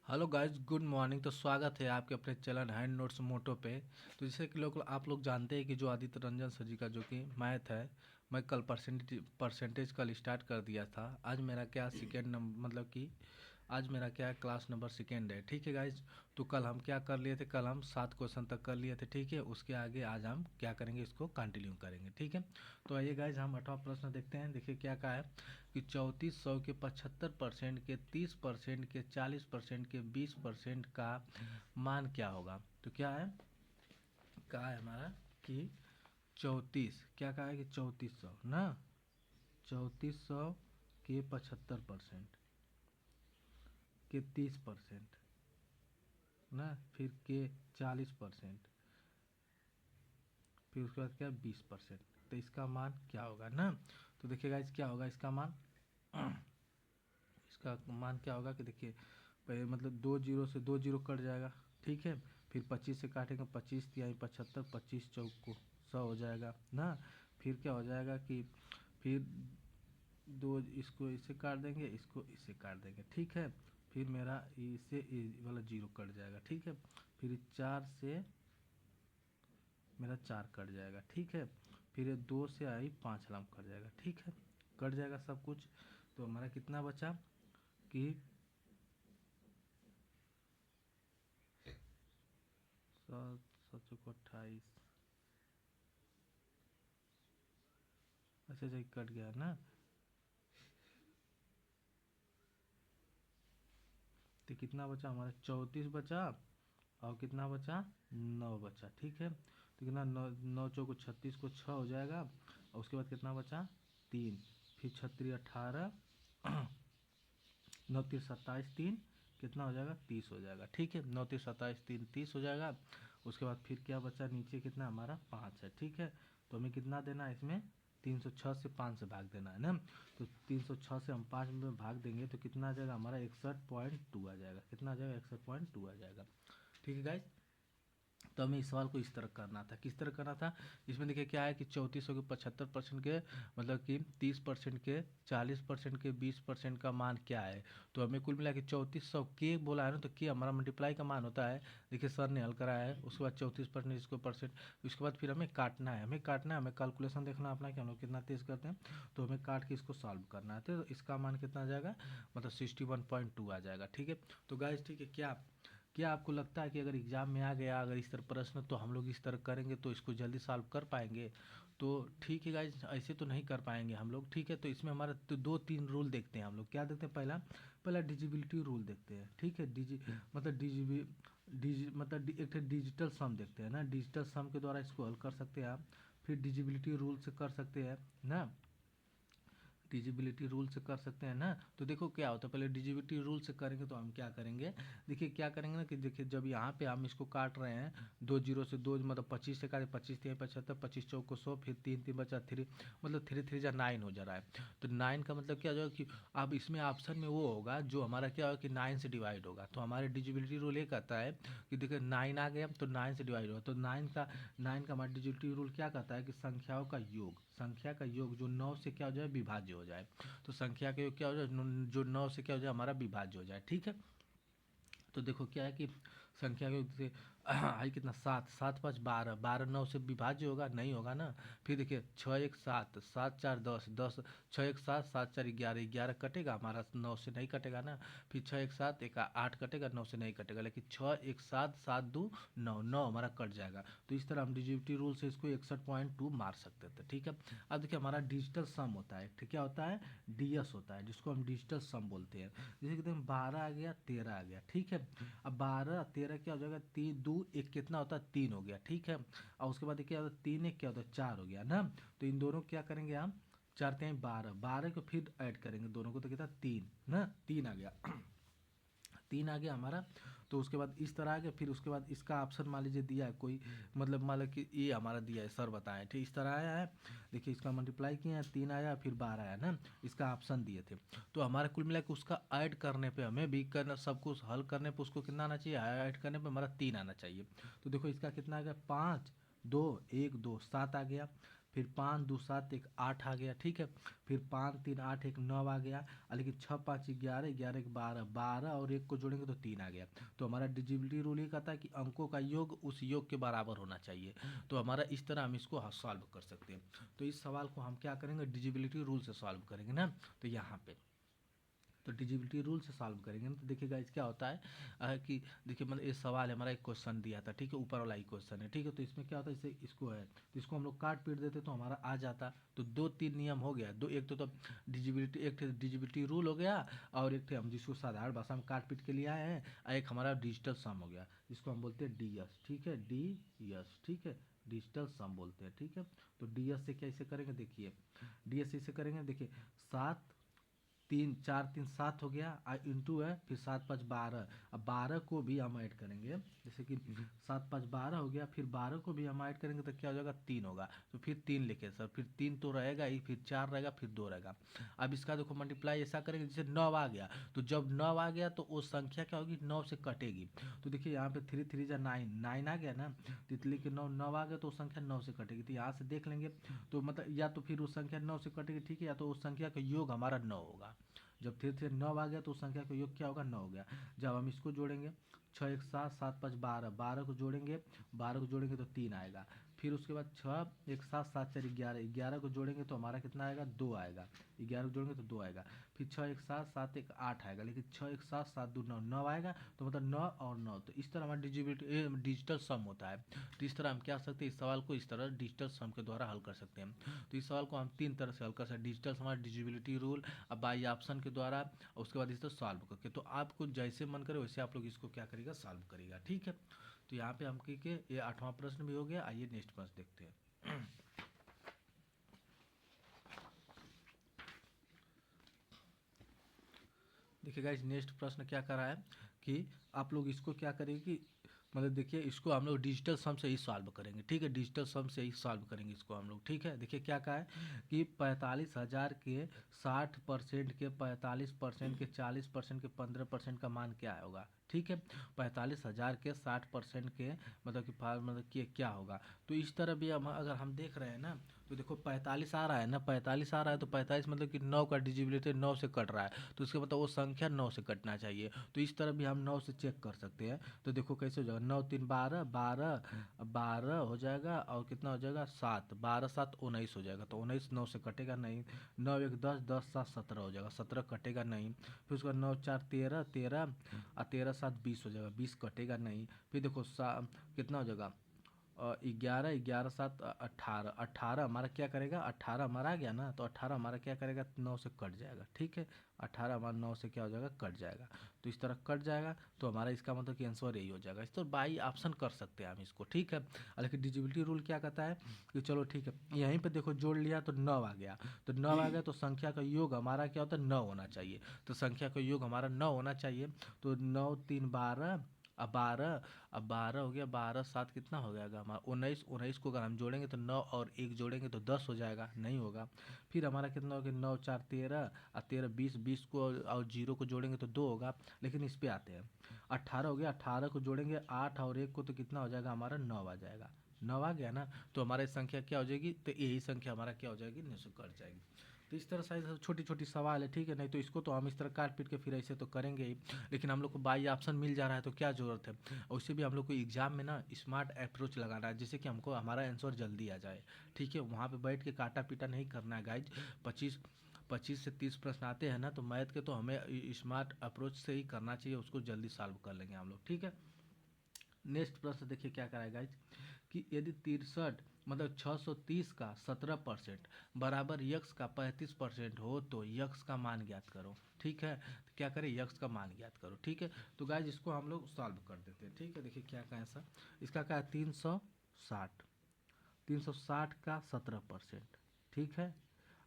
Hello guys, good morning. तो स्वागत है आपके अपने चैनल हैंड नोट्स मोटो पे। तो जैसे कि आप लोग जानते हैं कि जो आदित्य रंजन सर जी का जो कि मैथ है, मैं कल परसेंटेज कल स्टार्ट कर दिया था। आज मेरा क्या सेकेंड नंबर, मतलब कि आज मेरा क्या है, क्लास नंबर सेकेंड है। ठीक है गाइज। तो कल हम क्या कर लिए थे, कल हम 7 क्वेश्चन तक कर लिए थे। ठीक है, उसके आगे आज हम क्या करेंगे, इसको कंटिन्यू करेंगे। ठीक है। तो आइए गाइज, हम 8वां प्रश्न देखते हैं। देखिए क्या कहा है कि 3400 के 75% के 30% के 40% के 20% का मान क्या होगा। तो क्या है, कहा है हमारा कि 34, क्या कहा है कि 3400 ना, 3400 के 75% के 30% ना, फिर के 40%, फिर उसके बाद क्या 20%। तो इसका मान क्या होगा ना। तो देखिए गाइस क्या होगा इसका मान। इसका मान क्या होगा कि देखिए पहले मतलब 2 जीरो से 2 जीरो कट जाएगा। ठीक है। फिर 25 से काटेंगे, 25 तिहाई 75, 25 चौक को 100 हो जाएगा ना। फिर क्या हो जाएगा कि फिर दो, इसको इससे काट देंगे, इसको इससे काट देंगे। ठीक है। फिर मेरा इससे वाला जीरो कट जाएगा। ठीक है। फिर 4 से मेरा 4 कट जाएगा। ठीक है। फिर ये 2 से आई 5 अलार्म कट जाएगा। ठीक है, कट जाएगा सब कुछ। तो हमारा कितना बचा कि 7 7 28। अच्छा, कट गया ना। तो कितना बचा हमारा, 34 बचा। और कितना बचा, 9 बचा। ठीक है। तो कितना, 9 9 चौको 36 को 6 हो जाएगा। और उसके बाद कितना बचा, 3। फिर 36 18, 9 3 27 3, कितना हो जाएगा, 30 हो जाएगा। ठीक है, 9 3 27 3 30 हो जाएगा। उसके बाद फिर क्या बचा, नीचे कितना हमारा 5 है। ठीक है। तो हमें कितना देना है इसमें, 306 से 5 से भाग देना है ना। तो 306 से हम 5 में भाग देंगे तो कितना आ जाएगा हमारा, 61.2 आ जाएगा। कितना आ जाएगा, 61.2 आ जाएगा। ठीक है गाइज। तो हमें इस सवाल को इस तरह करना था, किस तरह करना था। इसमें देखिए क्या है कि 3400 के 75% के, मतलब कि 30% के 40% के 20% का मान क्या है। तो हमें कुल मिला के 3400 के बोला है ना, तो के हमारा मल्टीप्लाई का मान होता है। देखिए सर ने हल कराया है। उसके बाद 34% इसको परसेंट, उसके बाद फिर हमें काटना है, हमें कैलकुलेशन देखना अपना कि हम लोग कितना तेज करते हैं। तो हमें काट के इसको सॉल्व करना है। तो इसका मान कितना आ जाएगा, मतलब 61.2 आ जाएगा। ठीक है। तो गाइज ठीक है, क्या आपको लगता है कि अगर एग्जाम में आ गया अगर इस तरह प्रश्न, तो हम लोग इस तरह करेंगे तो इसको जल्दी सॉल्व कर पाएंगे। तो ठीक है गाइज, ऐसे तो नहीं कर पाएंगे हम लोग। ठीक है। तो इसमें हमारा तो 2 3 रूल देखते हैं हम लोग। क्या देखते हैं, पहला पहला डिजिबिलिटी रूल देखते हैं। ठीक है। मतलब एक डिजिटल सम देखते हैं ना। डिजिटल सम के द्वारा इसको हल कर सकते हैं आप। फिर डिजिबिलिटी रूल से कर सकते हैं ना, डिजिबिलिटी रूल से कर सकते हैं ना। तो देखो क्या होता है, पहले डिजिबिलिटी रूल से करेंगे तो हम क्या करेंगे, देखिए क्या करेंगे ना कि देखिए जब यहाँ पे हम इसको काट रहे हैं, 2 जीरो से 2, मतलब 25 से काटे, 25 3 75, 25 चौक को 100, फिर 3 3 बचा 3, मतलब 3 3 जा 9 हो जा रहा है। तो 9 का मतलब क्या हो जाएगा कि अब इसमें ऑप्शन में वो होगा जो हमारा क्या होगा कि 9 से डिवाइड होगा। तो हमारे डिजिबिलिटी रूल ये कहता है कि देखिए 9 आ गया तो 9 से डिवाइड होगा। तो 9 का हमारा डिजिबिलिटी रूल क्या कहता है कि संख्या का योग जो 9 से क्या हो जाए, विभाज्य हो जाए। तो संख्या का योग क्या हो जाए, जो 9 से क्या हो जाए, हमारा विभाज्य हो जाए। ठीक है। तो देखो क्या है कि संख्या के योग से आई कितना, 7 7 5 12, 12 9 से विभाज्य होगा, नहीं होगा ना। फिर देखिए 6 1 7, 7 4 10, 10 6 1 7, 7 4 11, 11 कटेगा हमारा, 9 से नहीं कटेगा ना। फिर 6 1 7, 1 8 कटेगा, 9 से नहीं कटेगा। लेकिन 6 1 7, 7 2 9, 9 हमारा कट जाएगा। तो इस तरह हम डिजिटिव रूल से इसको 61.2 मार सकते थे। ठीक है। अब देखिए हमारा डिजिटल सम होता है। ठीक, क्या होता है, डीएस होता है, जिसको हम डिजिटल सम बोलते हैं। जैसे कहते हैं 12 आ गया, 13 आ गया। ठीक है। अब 12 13 क्या हो जाएगा, 3 2 1 कितना होता है, 3 हो गया। ठीक है। और उसके बाद क्या होता है, 3 1 क्या होता है, 4 हो गया ना। तो इन दोनों क्या करेंगे हम, 4 3 12, 12 को फिर ऐड करेंगे दोनों को, तो कितना 3 ना, 3 आ गया। 3 आ गया हमारा। तो उसके बाद इस तरह आ गया। फिर उसके बाद इसका ऑप्शन मान लीजिए दिया है कोई, मतलब मान लो कि ये हमारा दिया है, सर बताएं, ठीक इस तरह आया है। देखिए इसका मल्टीप्लाई किया है, 3 आया, फिर 12 आया ना। इसका ऑप्शन दिए थे। तो हमारे कुल मिला के उसका ऐड करने पे हमें भी करना, सब कुछ हल करने पे उसको कितना आना चाहिए, ऐड करने पे हमारा 3 आना चाहिए। तो देखो इसका कितना आ गया, 5 2 1 2 7 आ गया। फिर 5 2 7 एक 8 आ गया, ठीक है। फिर 5 3 8 एक 9 आ गया, लेकिन 6 5 11 11 एक 12 12 और एक को जोड़ेंगे तो 3 आ गया। तो हमारा डिजिबिलिटी रूल ये कहता है कि अंकों का योग उस योग के बराबर होना चाहिए। तो हमारा इस तरह हम इसको सॉल्व कर सकते हैं। तो इस सवाल को हम क्या करेंगे, डिजिबिलिटी रूल से सॉल्व करेंगे ना। तो यहाँ पे तो डिजिबिलिटी रूल से सॉल्व करेंगे ना। तो देखिएगा इस क्या होता है कि देखिए मतलब ये सवाल है, हमारा एक क्वेश्चन दिया था, ठीक है, ऊपर वाला ही क्वेश्चन है, ठीक है। तो इसमें क्या होता है, इसे इसको है तो इसको हम लोग काट पीट देते तो हमारा आ जाता। तो 2 3 नियम हो गया, दो एक तो डिजिबिलिटी, एक डिजिबिलिटी रूल हो गया, और एक थे हम जिसको साधारण भाषा में काट पीट के लिए आए हैं, और एक हमारा डिजिटल सम हो गया, जिसको हम बोलते हैं डी एस, ठीक है, डी एस, ठीक है, डिजिटल सम बोलते हैं, ठीक है। तो डी एस से कैसे करेंगे, देखिए डी एस से करेंगे, देखिए 7 3 4 3 7 हो गया, इंटू है, फिर 7 5 12। अब 12 को भी हम ऐड करेंगे, जैसे कि 7 5 12 हो गया, फिर 12 को भी हम ऐड करेंगे तो क्या हो जाएगा, 3 होगा। तो फिर 3 लिखे सर, फिर 3 तो रहेगा ही, फिर 4 रहेगा, फिर 2 रहेगा। अब इसका देखो मल्टीप्लाई ऐसा करेंगे, जैसे 9 आ गया, तो जब 9 आ गया तो वो संख्या क्या होगी, 9 से कटेगी। तो देखिए यहाँ पे 3 3 जा 9 9 आ गया ना, तितली के 9 9 आ गया, तो वो संख्या 9 से कटेगी। तो यहाँ से देख लेंगे, तो मतलब या तो फिर उस संख्या 9 से कटेगी, ठीक है, या तो उस संख्या का योग हमारा 9 होगा। जब धीरे धीरे 9 आ गया तो उस संख्या का योग क्या होगा, 9 हो गया। जब हम इसको जोड़ेंगे 6 1 7 7 5 12 12 को जोड़ेंगे, 12 को जोड़ेंगे तो 3 आएगा। फिर उसके बाद 6 1 7 7 4 11 11 को जोड़ेंगे तो हमारा कितना आएगा, 2 आएगा। 11 को जोड़ेंगे तो 2 आएगा। फिर 6 1 7 7 1 8 आएगा, लेकिन 6 1 7 7 2 9 9 आएगा, तो मतलब 9 और 9। तो इस तरह हमारा डिजिटल सम होता है। तो इस तरह हम क्या सकते हैं, इस सवाल को इस तरह डिजिटल सम के द्वारा हल कर सकते हैं। तो इस सवाल को हम 3 तरह से हल कर सकते हैं, डिजिटल सम, डिजिबिलिटी रूल, अब बाई ऑप्शन के द्वारा, उसके बाद इसको सॉल्व करके। तो आपको जैसे मन करे वैसे आप लोग इसको क्या करेगा, सॉल्व करेगा, ठीक है। तो यहाँ पे हम के ये 8वां प्रश्न भी हो गया। आइए नेक्स्ट प्रश्न देखते हैं। देखिएगा इस नेक्स्ट प्रश्न क्या कर रहा है कि आप लोग इसको क्या करेंगे कि मतलब देखिए इसको हम लोग डिजिटल सम से ही सॉल्व करेंगे, ठीक है, डिजिटल सम से ही सॉल्व करेंगे इसको हम लोग, ठीक है। देखिए क्या कहा है कि 45,000 के 60% के 45% के 40% के 15% का मान क्या होगा, ठीक है। 45,000 के 60% के मतलब कि क्या होगा। तो इस तरह भी हम अगर हम देख रहे हैं ना, तो देखो 45 आ रहा है ना, 45 आ रहा है, तो 45 मतलब कि 9 का डिजिबिलिटी 9 से कट रहा है, तो इसका मतलब वो संख्या 9 से कटना चाहिए। तो इस तरह भी हम 9 से चेक कर सकते हैं। तो देखो कैसे हो जाएगा, 9 3 12 12 12 हो जाएगा, और कितना हो जाएगा 7 12 7 19 हो जाएगा। तो 19 9 से कटेगा नहीं। 9 1 10 10 7 17 हो जाएगा, 17 कटेगा नहीं। फिर उसके बाद 9 4 13 13 और 13 7 20 हो जाएगा, 20 कटेगा नहीं। फिर देखो कितना हो जाएगा, 11 11 7 18 18 हमारा क्या करेगा, 18 हमारा आ गया ना, तो 18 हमारा क्या करेगा, 9 से कट जाएगा, ठीक है। 18 हमारा 9 से क्या हो जाएगा, कट जाएगा। तो इस तरह कट जाएगा, तो हमारा इसका मतलब कि आंसर यही हो जाएगा। इस तो बाई ऑप्शन कर सकते हैं हम इसको, ठीक है। लेकिन डिजिबिलिटी रूल क्या कहता है कि चलो ठीक है, यहीं पे देखो जोड़ लिया तो 9 आ गया। तो 9 आ गया तो संख्या का योग हमारा क्या होता है, 9 होना चाहिए। तो संख्या का योग हमारा 9 होना चाहिए। तो 9 3 12, अब 12 हो गया, 12 7 कितना हो जाएगा हमारा 19, 19 को अगर हम जोड़ेंगे तो 9 और 1 जोड़ेंगे तो 10 हो जाएगा, नहीं होगा। फिर हमारा कितना हो गया, 9 4 13 और 13 20, 20 को और 0 को जोड़ेंगे तो 2 होगा। लेकिन इस पे आते हैं, 18 हो गया, 18 को जोड़ेंगे 8 और 1 को तो कितना हो जाएगा हमारा, 9 आ जाएगा। 9 आ गया ना, तो हमारी संख्या क्या हो जाएगी, तो यही संख्या हमारा क्या हो जाएगी, 9 से कट जाएगी। तो इस तरह से छोटी छोटी सवाल है, ठीक है। नहीं तो इसको तो हम इस तरह काट पीट के फिर ऐसे तो करेंगे ही, लेकिन हम लोग को बाई ऑप्शन मिल जा रहा है तो क्या ज़रूरत है। उससे भी हम लोग को एग्जाम में ना स्मार्ट अप्रोच लगाना है, जिससे कि हमको हमारा आंसर जल्दी आ जाए, ठीक है। वहाँ पे बैठ के काटा पीटा नहीं करना है गाइज। 25 से 30 प्रश्न आते हैं ना, तो मैथ के तो हमें स्मार्ट अप्रोच से ही करना चाहिए, उसको जल्दी सॉल्व कर लेंगे हम लोग, ठीक है। नेक्स्ट प्रश्न देखिए क्या कराएगा गाइज कि यदि 63 मतलब 630 का 17% बराबर यक्स का 35% हो तो यक्स का मान ज्ञात करो, ठीक है। तो क्या करें, यक्स का मान ज्ञात करो, ठीक है। तो गाइज इसको हम लोग सॉल्व कर देते हैं, ठीक है। देखिए क्या कहें सर, इसका क्या है, 360 360 का 17%, ठीक है।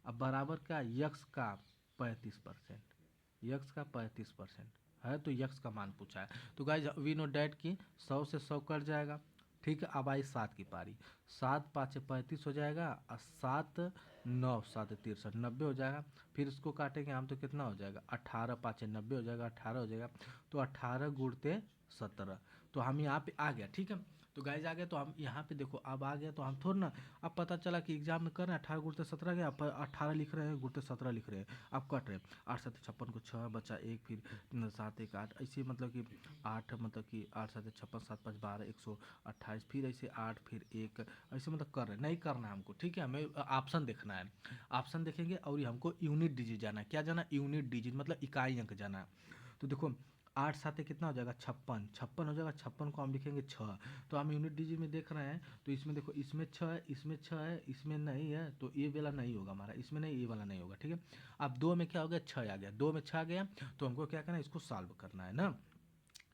अब बराबर का यक्स का 35%, यक्स का 35% है, तो यक्स का मान पूछा है। तो गाइज वी नो डैट कि 100 से 100 कट जाएगा, ठीक है। अब आई 7 की पारी, 7 5 35 हो जाएगा, और 7 9 7 63 90 हो जाएगा। फिर इसको काटेंगे हम तो कितना हो जाएगा 18 5 90 हो जाएगा, 18 हो जाएगा। तो 18 गुणते 17, तो हम यहाँ पे आ गया। ठीक है, तो गाइज आ गया। तो हम यहाँ पे देखो अब आ गया, तो हम थोड़ा ना, अब पता चला कि एग्जाम में कर रहे हैं 18 गुणते 17 गया, अब 18 लिख रहे हैं गुणते 17 लिख रहे हैं, अब कट रहे हैं। 8 7 56 को 6 बचा 1, फिर 7 1 8, ऐसे मतलब कि 8 मतलब कि 8 7 56 7 5 12 128, फिर ऐसे 8 फिर 1, ऐसे मतलब कर रहे हैं, नहीं करना है हमको। ठीक है, हमें ऑप्शन देखना है, ऑप्शन देखेंगे और ये हमको यूनिट डिजिट जाना है। क्या जाना है? यूनिट डिजिट मतलब इकाई अंक जाना है। तो देखो 8 7 कितना हो जाएगा 56, 56 हो जाएगा, 56 को हम लिखेंगे 6। तो हम यूनिट डिजिट में देख रहे हैं, तो इसमें देखो इसमें 6 है, इसमें 6 है, इसमें नहीं है, तो ये वाला नहीं होगा हमारा, इसमें नहीं, ये वाला नहीं होगा। ठीक है, अब 2 में क्या हो गया 6 आ गया, 2 में 6 आ गया, तो हमको क्या करना है, इसको सॉल्व करना है ना,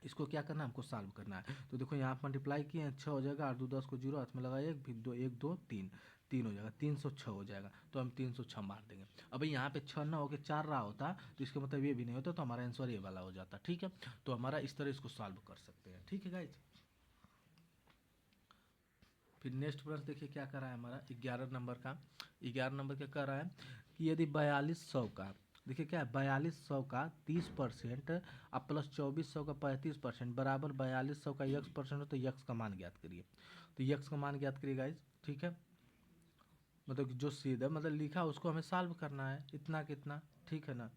इसको क्या करना है, हमको सॉल्व करना है। तो देखो यहाँ मल्टीप्लाई किए हैं, 6 हो जाएगा, 8 2 10 को 0 हाथ में लगाइए, फिर 2 1 2 3, 3 हो जाएगा, 306 हो जाएगा। तो हम 306 मार देंगे। अब यहाँ पे 6 ना होकर 4 रहा होता, तो इसका मतलब ये भी नहीं होता, तो हमारा आंसर ये वाला हो जाता। ठीक है, तो हमारा इस तरह इसको सॉल्व कर सकते हैं। ठीक है गाइज, फिर नेक्स्ट प्रश्न देखिए क्या कर रहा है हमारा 11 नंबर का। 11 नंबर क्या कर रहा है कि यदि 4200 का, देखिए क्या है, 4200 का 30% अब प्लस 2400 का 35% बराबर 4200 का यक्स परसेंट हो, तो यक्स का मान ज्ञात करिए। तो यक्स का मान ज्ञात करिए गाइज। ठीक है, मतलब कि जो सीधा मतलब लिखा उसको हमें सॉल्व करना है, इतना कितना। ठीक है ना,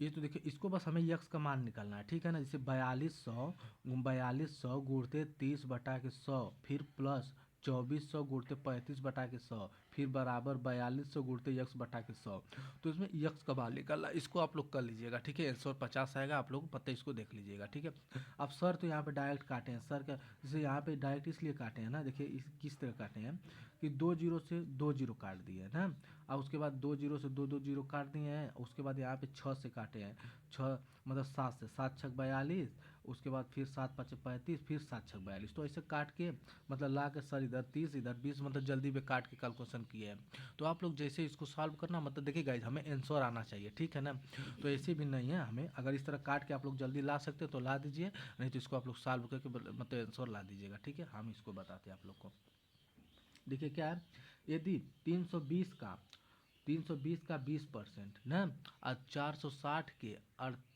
ये तो देखिए इसको बस हमें यक्स का मान निकालना है। ठीक है ना, जैसे 4200 गुणते 30/100, फिर प्लस 2400 गुणते 35/100, फिर बराबर 4200 गुणते यक्स बटा के 100। तो इसमें यक्स का मान निकालना है, इसको आप लोग कर लीजिएगा। ठीक है, 150 आएगा, आप लोग पता इसको देख लीजिएगा। ठीक है, अब सर तो यहाँ पे डायरेक्ट काटे हैं सर का, जैसे यहाँ पे डायरेक्ट इसलिए काटे हैं ना, देखिए इस किस तरह काटे हैं कि 2 जीरो से 2 जीरो काट दिए है ना, और उसके बाद 2 जीरो से 2 2 जीरो काट दिए हैं, उसके बाद यहाँ पे 6 से काटे हैं, 6 मतलब 7 से, 7 छक 42, उसके बाद फिर 7 5 35, फिर 7 छक 42, तो ऐसे काट के मतलब ला के सर इधर 30 इधर 20, मतलब जल्दी में काट के कैलकुलेशन किए हैं। तो आप लोग जैसे इसको सॉल्व करना, मतलब देखिए गाइज हमें आंसर आना चाहिए। ठीक है ना, तो ऐसे भी नहीं है, हमें अगर इस तरह काट के आप लोग जल्दी ला सकते हो तो ला दीजिए, नहीं तो इसको आप लोग सॉल्व करके मतलब आंसर ला दीजिएगा। ठीक है, हम इसको बताते हैं आप लोग को। देखिए क्या है, यदि 320 का 320 का 20% ना, और 460 के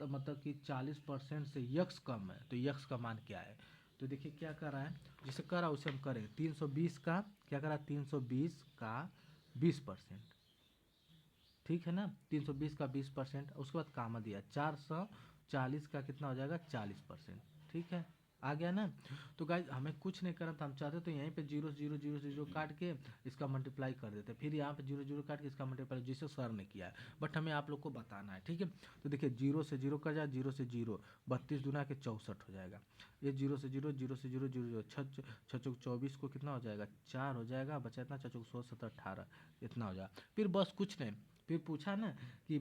मतलब कि 40% से यक्स कम है, तो यक्स का मान क्या है। तो देखिए क्या कर रहा है, जिसे कर रहा है उसे हम करें। 320 का क्या कर रहा है, 320 का 20%। ठीक है ना, 320 का 20%, उसके बाद कामा दिया 440 का कितना हो जाएगा 40%। ठीक है, आ गया ना। तो गाइज हमें कुछ नहीं करना था, हम चाहते तो यहीं पे 0 0 0 0 काट के इसका मल्टीप्लाई कर देते, फिर यहाँ पे 0 0 काट के इसका मल्टीप्लाई, जिसे सर ने किया है, बट हमें आप लोग को बताना है। ठीक है, तो देखिए 0 से 0 कर जाए, 0 से 0 32 दूना के 64 हो जाएगा, ये 0 से 0 0 से 0 0 0 छः चौक 24 को कितना हो जाएगा 4 हो जाएगा, बचा इतना 4 चौक 16 17 18, इतना हो जाएगा। फिर बस कुछ नहीं, फिर पूछा ना कि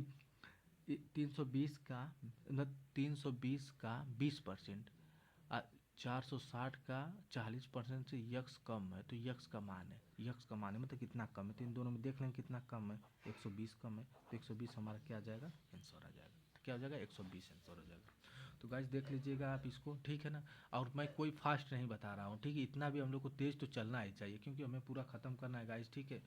320 का न 320 का 20%, 460 का 40% से यक्स कम है, तो यक्स का मान है, यक्स का मान है मतलब कितना कम है, तो इन दोनों में देख लेंगे कितना कम है, 120 कम है, तो 120 हमारा क्या आ जाएगा आंसर आ जाएगा। क्या हो जाएगा 120 आंसर हो जाएगा। तो गाइस देख लीजिएगा आप इसको। ठीक है ना, और मैं कोई फास्ट नहीं बता रहा हूँ। ठीक है, इतना भी हम लोग को तेज़ तो चलना ही चाहिए, क्योंकि हमें पूरा ख़त्म करना है गाइस। ठीक है,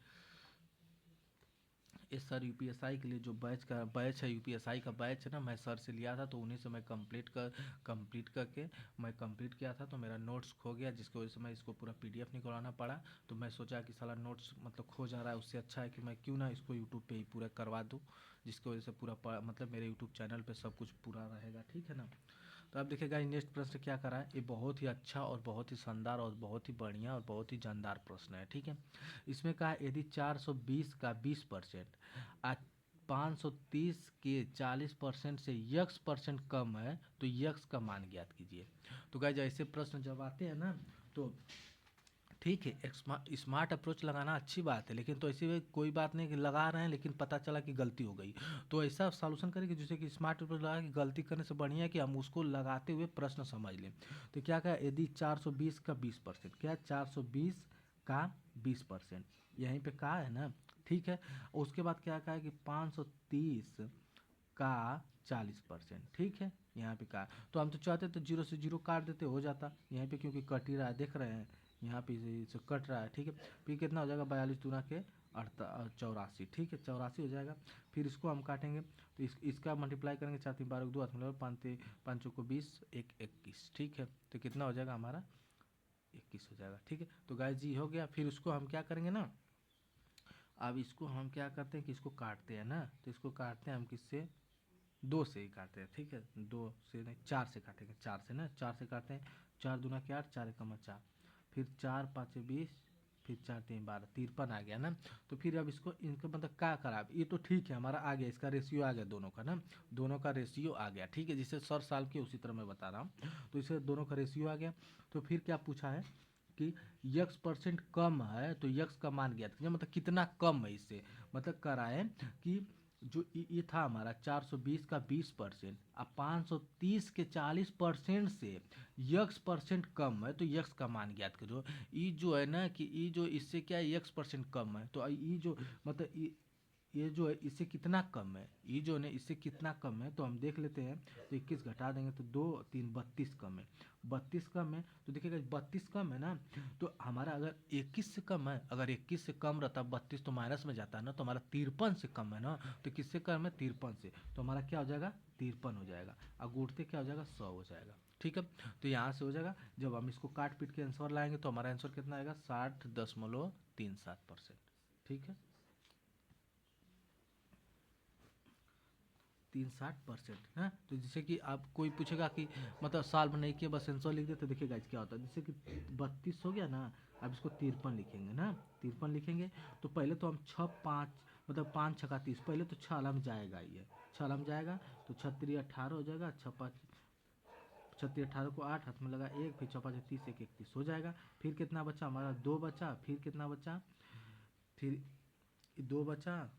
इस सर यूपीएसआई के लिए जो बैच है, यूपीएसआई का बैच है ना, मैं सर से लिया था, तो उन्हीं से मैं कंप्लीट करके मैं कंप्लीट किया था, तो मेरा नोट्स खो गया, जिसकी वजह से मैं इसको पूरा पीडीएफ निकलवाना पड़ा। तो मैं सोचा कि साला नोट्स मतलब खो जा रहा है, उससे अच्छा है कि मैं क्यों ना इसको यूट्यूब पे ही पूरा करवा दूँ, जिसकी वजह से पूरा मतलब मेरे यूट्यूब चैनल पर सब कुछ पूरा रहेगा। ठीक है ना, तो आप देखिएगा नेक्स्ट प्रश्न क्या करा है, ये बहुत ही अच्छा और बहुत ही शानदार और बहुत ही बढ़िया और बहुत ही जानदार प्रश्न है। ठीक है, इसमें कहा है, यदि 420 का 20% आज 530 के 40% से यक्स परसेंट कम है, तो यक्स का मान ज्ञात कीजिए। तो गाइस ऐसे प्रश्न जब आते हैं ना, तो ठीक है, एक स्मार्ट अप्रोच लगाना अच्छी बात है, लेकिन तो ऐसी में कोई बात नहीं कि लगा रहे हैं लेकिन पता चला कि गलती हो गई, तो ऐसा सॉल्यूशन करें कि जिससे कि स्मार्ट अप्रोच लगा कि गलती करने से बढ़िया है कि हम उसको लगाते हुए प्रश्न समझ लें। तो क्या कहा, यदि 420 का 20%, क्या 420 का 20% यहीं पे कहा है ना। ठीक है, उसके बाद क्या कहा है कि 530 का 40%। ठीक है, यहाँ पे कहा, तो हम तो चाहते तो 0 से 0 काट देते हो जाता यहाँ पे, क्योंकि कट ही रहा है, देख रहे हैं यहाँ पे इसे कट रहा है, ठीक है। फिर कितना हो जाएगा 42 दूना के 84, ठीक है, 84 हो जाएगा। फिर इसको हम काटेंगे तो इसका मल्टीप्लाई करेंगे, 4 3 12 2 हाथ मतलब 5 चौको 20 1 21, ठीक है। तो कितना हो जाएगा हमारा 21 हो जाएगा, ठीक है। तो गाइस जी हो गया। फिर उसको हम क्या करेंगे ना, अब इसको हम क्या करते हैं कि इसको काटते हैं ना, तो इसको काटते हैं हम किससे, 2 से ही काटते हैं, ठीक है। 2 से नहीं 4 से काटेंगे, 4 से ना, 4 से काटते हैं। 4 दूना के 8, 4 एकम 4, फिर 4 5 20, फिर 4 3 12, 53 आ गया ना। तो फिर अब इसको इनका मतलब क्या करा, ये तो ठीक है हमारा आ गया, इसका रेशियो आ गया दोनों का ना, दोनों का रेशियो आ गया, ठीक है। जिसे सर साल के उसी तरह मैं बता रहा हूँ, तो इसे दोनों का रेशियो आ गया। तो फिर क्या पूछा है कि x% कम है तो x का मान ज्ञात कीजिए, मतलब कितना कम है इससे, मतलब कराए कि जो ये था हमारा 420 का 20%, अब 530 के 40% से x% कम है तो x का मान ज्ञात करो। ये जो है ना कि ये जो इससे क्या है x% कम है, तो ये जो मतलब ये जो है इससे कितना कम है, ये जो है इससे कितना कम है, तो हम देख लेते हैं। तो 21 घटा देंगे तो 2 3 32 कम है, 32 कम है। तो देखिएगा 32 कम है ना, तो हमारा अगर 21 से कम है, अगर 21 से कम रहता 32 तो माइनस में जाता है ना, तो हमारा 53 से कम है ना, तो किससे कम है 53 से, तो हमारा क्या हो जाएगा 53 हो जाएगा, और गुड़ते क्या हो जाएगा 100 हो जाएगा, ठीक है। तो यहाँ से हो जाएगा, जब हम इसको काट पीट के आंसर लाएंगे तो हमारा आंसर कितना आएगा 60.37%, ठीक है। 60% है। तो जैसे कि आप कोई पूछेगा कि मतलब सॉल्व नहीं किया बस आंसर लिख दे, तो देखिएगा क्या होता है, जैसे कि 32 हो गया ना, अब इसको 53 लिखेंगे ना, 53 लिखेंगे। तो पहले तो हम 6 5 मतलब 5 छक्का 30, पहले तो 6 आलम जाएगा, ये 6 आलम जाएगा तो 36 18 हो जाएगा, 6 5 36 18 को 8 हाथ में लगा 1, फिर 6 5 30 1 31 हो जाएगा। फिर कितना बचा हमारा 2 बचा, फिर कितना बचा, फिर 2 बचा,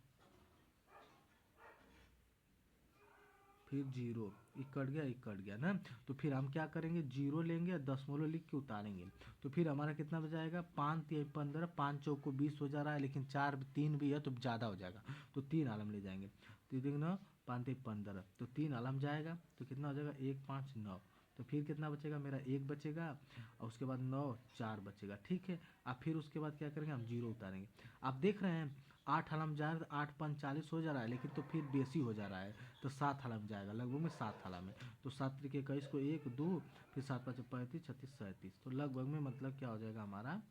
फिर जीरो, एक कट गया ना। तो फिर हम क्या करेंगे, जीरो लेंगे, दशमलव लिख के उतारेंगे। तो फिर हमारा कितना बच जाएगा 5 3 15, 5 चौक को 20 हो जा रहा है, लेकिन 4 3 भी है तो ज़्यादा हो जाएगा, तो 3 आलम ले जाएंगे। तो देखो ना 5 3 15, तो 3 आलम जाएगा तो कितना हो जाएगा 1 5 9। तो फिर कितना बचेगा मेरा 1 बचेगा, और उसके बाद 9 4 बचेगा, ठीक है। अब फिर उसके बाद क्या करेंगे हम जीरो उतारेंगे। आप देख रहे हैं 8 हलम जा रहा है, 8 5 40 हो जा रहा है, लेकिन तो फिर बेसी हो जा रहा है, तो 7 हलम जाएगा, लगभग में 7 हलम है। तो 7 तरीके 21 को 1 2, फिर 7 5 35 36 37, तो लगभग में मतलब क्या हो जाएगा हमारा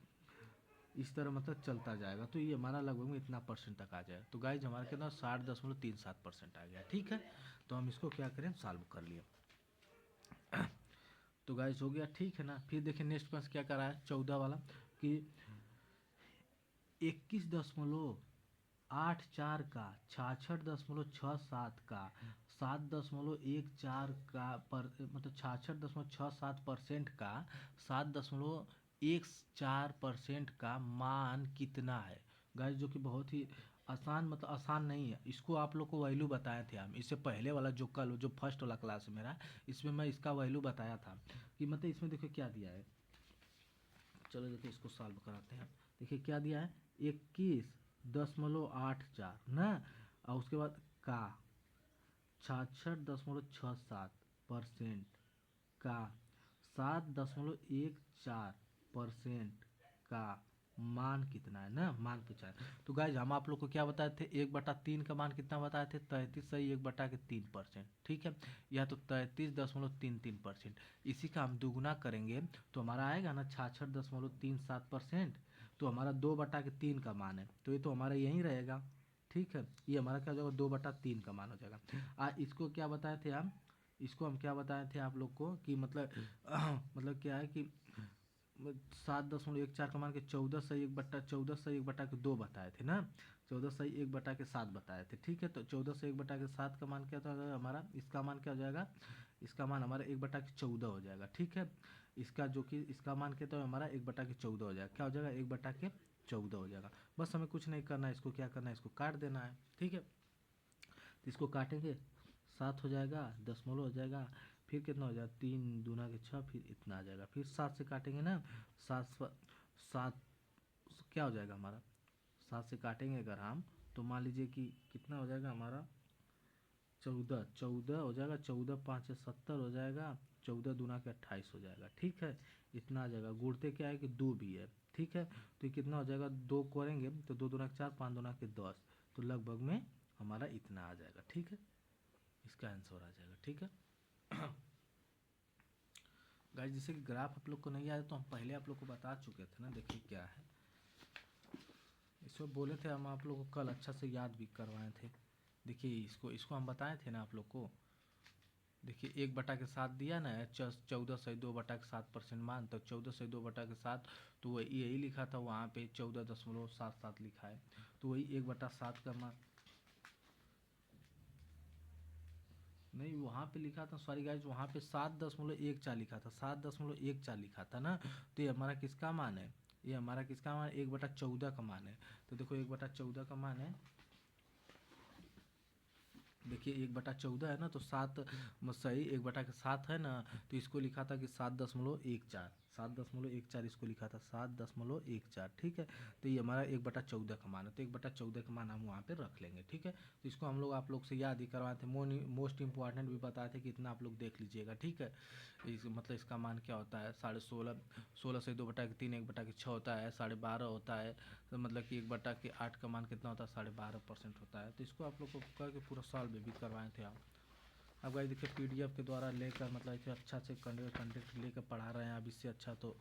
इस तरह मतलब चलता जाएगा, तो ये हमारा लगभग में इतना परसेंट तक आ जाएगा। तो गाइज हमारा कितना 60.37% आ गया, ठीक है। तो हम इसको क्या करें सॉल्व कर लिए। तो गाइज हो गया, ठीक है ना। फिर देखिए नेक्स्ट क्वेश्चन क्या करा है 14 वाला कि 21.84 का 66.67 का 7.14 का पर मतलब 66.67% का 7.14% का मान कितना है। गाइस जो कि बहुत ही आसान, मतलब आसान नहीं है, इसको आप लोग को वैल्यू बताए थे हम, इससे पहले वाला जो कल जो फर्स्ट वाला क्लास है मेरा, इसमें मैं इसका वैल्यू बताया था कि मतलब इसमें देखो क्या दिया है। चलो देखिए इसको सॉल्व कराते हैं। देखिए क्या दिया है 21.84 ना, और उसके बाद का 66.67% का 7.14% का मान कितना है ना, मान पूछा है। तो गाइज हम आप लोग को क्या बताए थे 1/3 का मान कितना बताए थे 33 सही 1/3%, ठीक है। या तो 33.33%, इसी का हम दुगुना करेंगे तो हमारा आएगा ना 66.37%, तो हमारा 2/3 का मान है, तो ये तो हमारा यहीं रहेगा, ठीक है। ये हमारा क्या हो जाएगा 2/3 का मान हो जाएगा। इसको क्या बताए थे हम, इसको हम क्या बताए थे आप लोग को कि मतलब मतलब क्या है कि 7.14 का मान के 14 सही 1/14 बताए थे ना, 14 सही 1/7 बताए थे, ठीक है। तो 14 सही 1/7 का मान क्या था हमारा, इसका मान क्या हो जाएगा, इसका मान हमारा 1/14 हो जाएगा, ठीक है। इसका जो कि इसका मान क्या था हमारा 1/14 हो जाएगा, क्या हो जाएगा 1/14 हो जाएगा। बस हमें कुछ नहीं करना है, इसको क्या करना है इसको काट देना है, ठीक है। तो इसको काटेंगे 7 हो जाएगा, दशमलव हो जाएगा, फिर कितना हो जाएगा 3 दूना के 6, फिर इतना आ जाएगा, फिर 7 से काटेंगे ना, 7 क्या हो जाएगा हमारा, 7 से काटेंगे अगर हम तो मान लीजिए कि कितना हो जाएगा हमारा 14 14 हो जाएगा, 14 5 70 हो जाएगा, 14 दूना के 28 हो जाएगा। ठीक है, इतना आ जाएगा। गुणते क्या है कि 2 भी है। ठीक है, तो ये कितना हो जाएगा, 2 करेंगे तो 2 दूना के 4, 5 दूना के 10, तो लगभग में हमारा इतना आ जाएगा। ठीक है, इसका आंसर आ जाएगा। ठीक है गाइस, जैसे कि ग्राफ आप लोग को नहीं आया तो हम पहले आप लोग को बता चुके थे ना। देखिए क्या है, इसमें बोले थे हम आप लोग को कल, अच्छा से याद भी करवाए थे। देखिए इसको इसको हम बताए थे ना आप लोग को। देखिए 1/7 दिया ना, 14 से 2/7% मान, तो 14 से 2/7, तो वही यही लिखा था वहाँ पे 14.77 लिखा है, तो वही 1/7 का मान नहीं, वहाँ पे लिखा था, सॉरी गाइज, वहाँ पे 7.14 लिखा था, 7.14 लिखा था ना। तो ये हमारा किसका मान है, ये हमारा किसका मान है, 1/14 का मान है। तो देखो 1/14 का मान है, देखिए 1/14 है ना, तो 7 सही 1/7 है ना, तो इसको लिखा था कि 7.14, 7.14 इसको लिखा था 7.14। ठीक है, तो ये हमारा 1/14 का मान है, तो 1/14 का मान हम वहाँ पे रख लेंगे। ठीक है, तो इसको हम लोग आप लोग से याद ही करवाए थे, मोस्ट इंपॉर्टेंट भी बताए थे कि इतना आप लोग देख लीजिएगा। ठीक है, मतलब इसका मान क्या होता है, 16.5, 16 से 2/3 1/6 होता है, 12.5 होता है, तो मतलब कि 1/8 का मान कितना होता है, 12.5% होता है। तो इसको आप लोग को करके पूरा सॉल्व भी करवाए थे आप। अब गाइस देखिए पीडीएफ के द्वारा लेकर, मतलब इसे अच्छा से कंटेंट लेकर पढ़ा रहे हैं, अब इससे अच्छा तो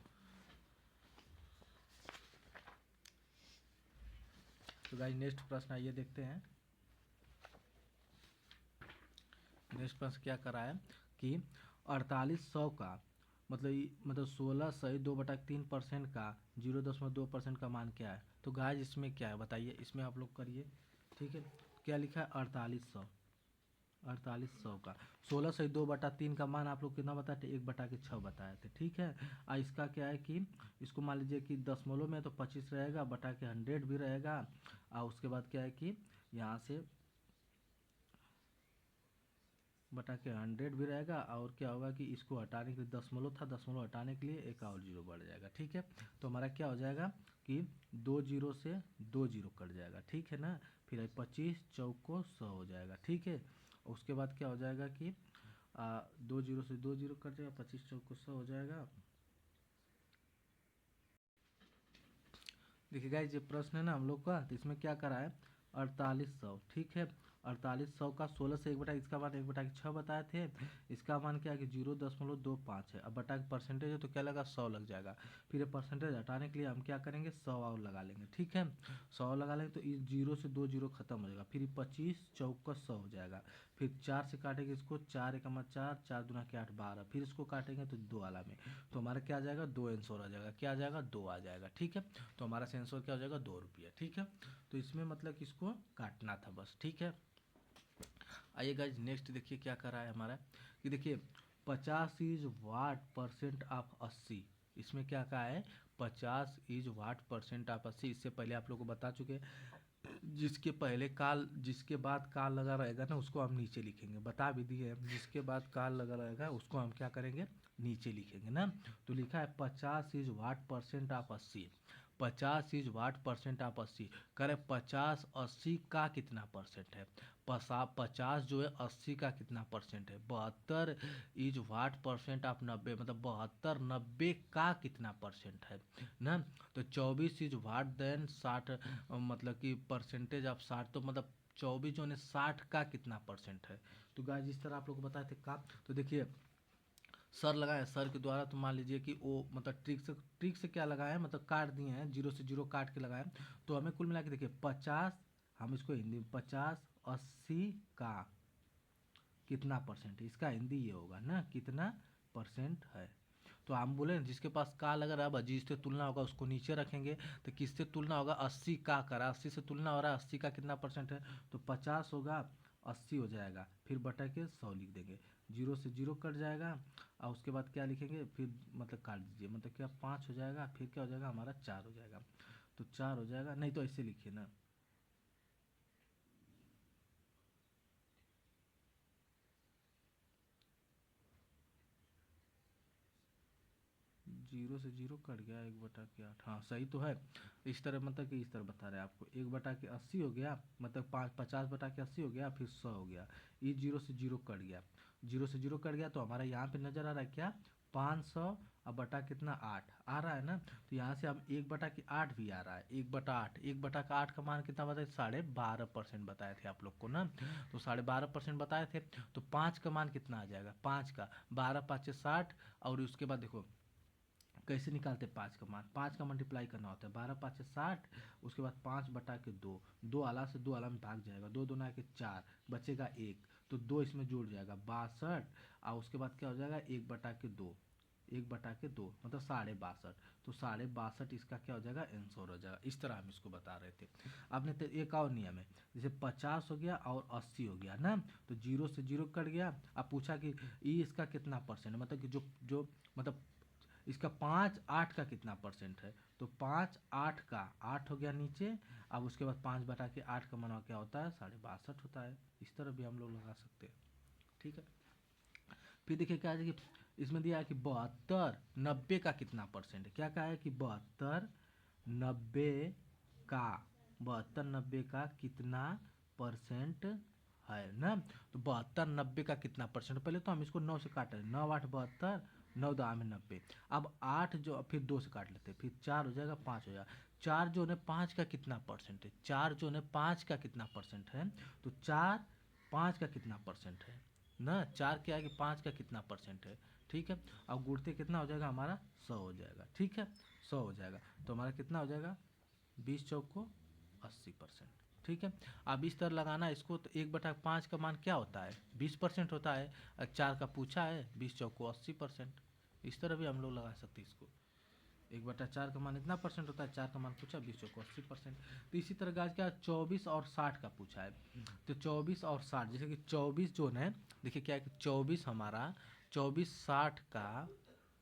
गाइस नेक्स्ट प्रश्न आइए देखते हैं। नेक्स्ट प्रश्न क्या करा है कि 4800 का मतलब 16 से 2/3% का 0.2% का मान क्या है। तो गाइस इसमें क्या है बताइए, इसमें आप लोग करिए। ठीक है, क्या लिखा है, 4800 का 16 से 2/3 का मान आप लोग कितना बताए थे, 1/6 बताए थे। ठीक है, और इसका क्या है कि इसको मान लीजिए कि दशमलव में तो 25 रहेगा, बटा के 100 भी रहेगा, और उसके बाद क्या है कि यहाँ से बटा के 100 भी रहेगा, और क्या होगा कि इसको हटाने के लिए दशमलव था, दशमलव हटाने के लिए एक और जीरो बढ़ जाएगा। ठीक है, तो हमारा क्या हो जाएगा कि 2 जीरो से 2 जीरो कट जाएगा। ठीक है ना, फिर 25 चौको 100 हो जाएगा। ठीक है, उसके बाद क्या हो जाएगा कि 2 जीरो से 2 जीरो कट जाएगा, 25 चौको 100 हो जाएगा। देखिए गाइस ये प्रश्न है ना हम लोग का, तो इसमें क्या करा है, 4800। ठीक है, 4800 का 16 से 1/, इसका मान 1/6 बताए थे, इसका मान क्या है कि 0.25 है। अब बटा के परसेंटेज है तो क्या लगा, 100 लग जाएगा। फिर ये परसेंटेज हटाने के लिए हम क्या करेंगे, 100 और लगा लेंगे। ठीक है, 100 लगा लेंगे तो इस 0 से 2 जीरो खत्म हो जाएगा, फिर 25 चौका 100 हो जाएगा। फिर 4 से काटेंगे इसको, 4 एकमा 4, 4 दूना के 8 12, फिर इसको काटेंगे तो 2 वाला में, तो हमारा क्या आ जाएगा, 2 आंसर आ जाएगा। क्या आ जाएगा, 2 आ जाएगा। ठीक है, तो हमारा सेंसर क्या हो जाएगा, 2 रुपया। ठीक है, तो इसमें मतलब कि इसको काटना था बस। ठीक है, आइए गाइज नेक्स्ट देखिए क्या कर रहा है हमारा, कि देखिए 50 इज वाट परसेंट ऑफ 80। इसमें क्या कहा है, 50 इज वाट परसेंट ऑफ 80। इससे पहले आप लोग को बता चुके हैं, जिसके पहले काल, जिसके बाद काल लगा रहेगा ना उसको हम नीचे लिखेंगे, बता भी दिए हैं, जिसके बाद काल लगा रहेगा उसको हम क्या करेंगे, नीचे लिखेंगे ना। तो लिखा है 50 is what percent of 80, 50 is what percent of 80। करे 50 80 का कितना परसेंट है, 50 जो है 80 का कितना परसेंट है, 72 इज वाट परसेंट ऑफ 90, मतलब 72 90 का कितना परसेंट है ना। तो 24 इज वाट देन 60, मतलब कि परसेंटेज ऑफ 60, तो मतलब 24 जो है 60 का कितना परसेंट है। तो गाइस जिस तरह आप लोग को बताए थे का, तो देखिए सर लगाए, सर के द्वारा तो मान लीजिए कि वो मतलब ट्रिक से क्या लगाए, मतलब काट दिए हैं, 0 से 0 काट के लगाए। तो हमें कुल मिला के देखिए 50, हम इसको हिंदी में 50 80 का कितना परसेंट है, इसका हिंदी ये होगा ना, कितना परसेंट है। तो हम बोले जिसके पास काल अगर अब जिससे तुलना होगा उसको नीचे रखेंगे, तो किससे तुलना होगा, 80 का करा, 80 से तुलना हो रहा है, 80 का कितना परसेंट है, तो 50 होगा, 80 हो जाएगा, फिर बटा के 100 लिख देंगे, 0 से 0 कट जाएगा, और उसके बाद क्या लिखेंगे, फिर मतलब काट दीजिए, मतलब क्या 5 हो जाएगा, फिर क्या हो जाएगा हमारा 4 हो जाएगा, तो 4 हो जाएगा, नहीं तो ऐसे लिखिए ना, जीरो से जीरो कट गया, 1/8, हाँ सही तो है। इस तरह मतलब कि इस तरह बता रहे हैं आपको, 1/80 हो गया, मतलब 50/80 हो गया, फिर 100 हो गया, ये जीरो से जीरो कट गया, जीरो से जीरो कट गया, तो हमारा यहाँ पे नज़र आ रहा है क्या, 500 अब बटा कितना 8 आ रहा है ना। तो यहाँ से अब 1/8 भी आ रहा है, 1/8, 1/8 का मान कितना बताए, 12.5% बताए थे आप लोग को ना। तो 12.5% बताए थे, तो 5 का मान कितना आ जाएगा, 5 का 12×5 = 60। और उसके बाद देखो कैसे निकालते हैं 5 का मान, 5 का मल्टीप्लाई करना होता है, 12×5 = 60, उसके बाद 5/2, दो आला से दो आला में भाग जाएगा, 2×2 = 4, बचेगा 1, तो 2 इसमें जुड़ जाएगा 62, और उसके बाद क्या हो जाएगा 1/2, 1/2 मतलब 62.5, तो 62.5 इसका क्या हो जाएगा, आंसर हो जाएगा। इस तरह हम इसको बता रहे थे। आपने तो एक और नियम है, जैसे 50 हो गया और 80 हो गया ना, तो जीरो से जीरो कट गया। अब पूछा कि ये इसका कितना परसेंट, मतलब कि जो जो मतलब इसका 5/8 का कितना परसेंट है, तो 5/8 का 8 हो गया नीचे, अब उसके बाद 5/8 का माना क्या होता है, 62.5 होता है। इस तरह भी हम लोग लगा सकते हैं, ठीक है। फिर देखिए क्या है कि इसमें दिया है कि 72/90 का कितना परसेंट है, क्या कहा है कि 72/90 का 72/90 का कितना परसेंट है ना। तो 72/90 का कितना परसेंट, पहले तो हम इसको 9 से काट रहे हैं, 9×8 = 72, 9×2 = 90। अब 8 जो फिर 2 से काट लेते हैं, फिर 4 हो जाएगा, 5 हो जाएगा, 4 जो है 5 का कितना परसेंट है, 4 जो है 5 का कितना परसेंट है, तो 4 5 का कितना परसेंट है ना, 4 क्या है कि 5 का कितना परसेंट है, ठीक है। अब गुणते कितना हो जाएगा हमारा, 100 हो जाएगा, ठीक है, 100 हो जाएगा, तो हमारा कितना हो जाएगा, 20×4 = 80%, ठीक है। अब इस तरह लगाना इसको, तो 1/5 का मान क्या होता है, 20% होता है, 4 का पूछा है, 20×4 = 80%। इस तरह भी हम लोग लगा सकते हैं इसको, 1/4 का मान इतना परसेंट होता है, 4 का मान पूछा, 20×4 = 80%। तो इसी तरह गाज क्या 24 और 60 का पूछा है, तो 24 और 60, जैसे कि 24 जो है, देखिए क्या है कि 24 हमारा 24/60 का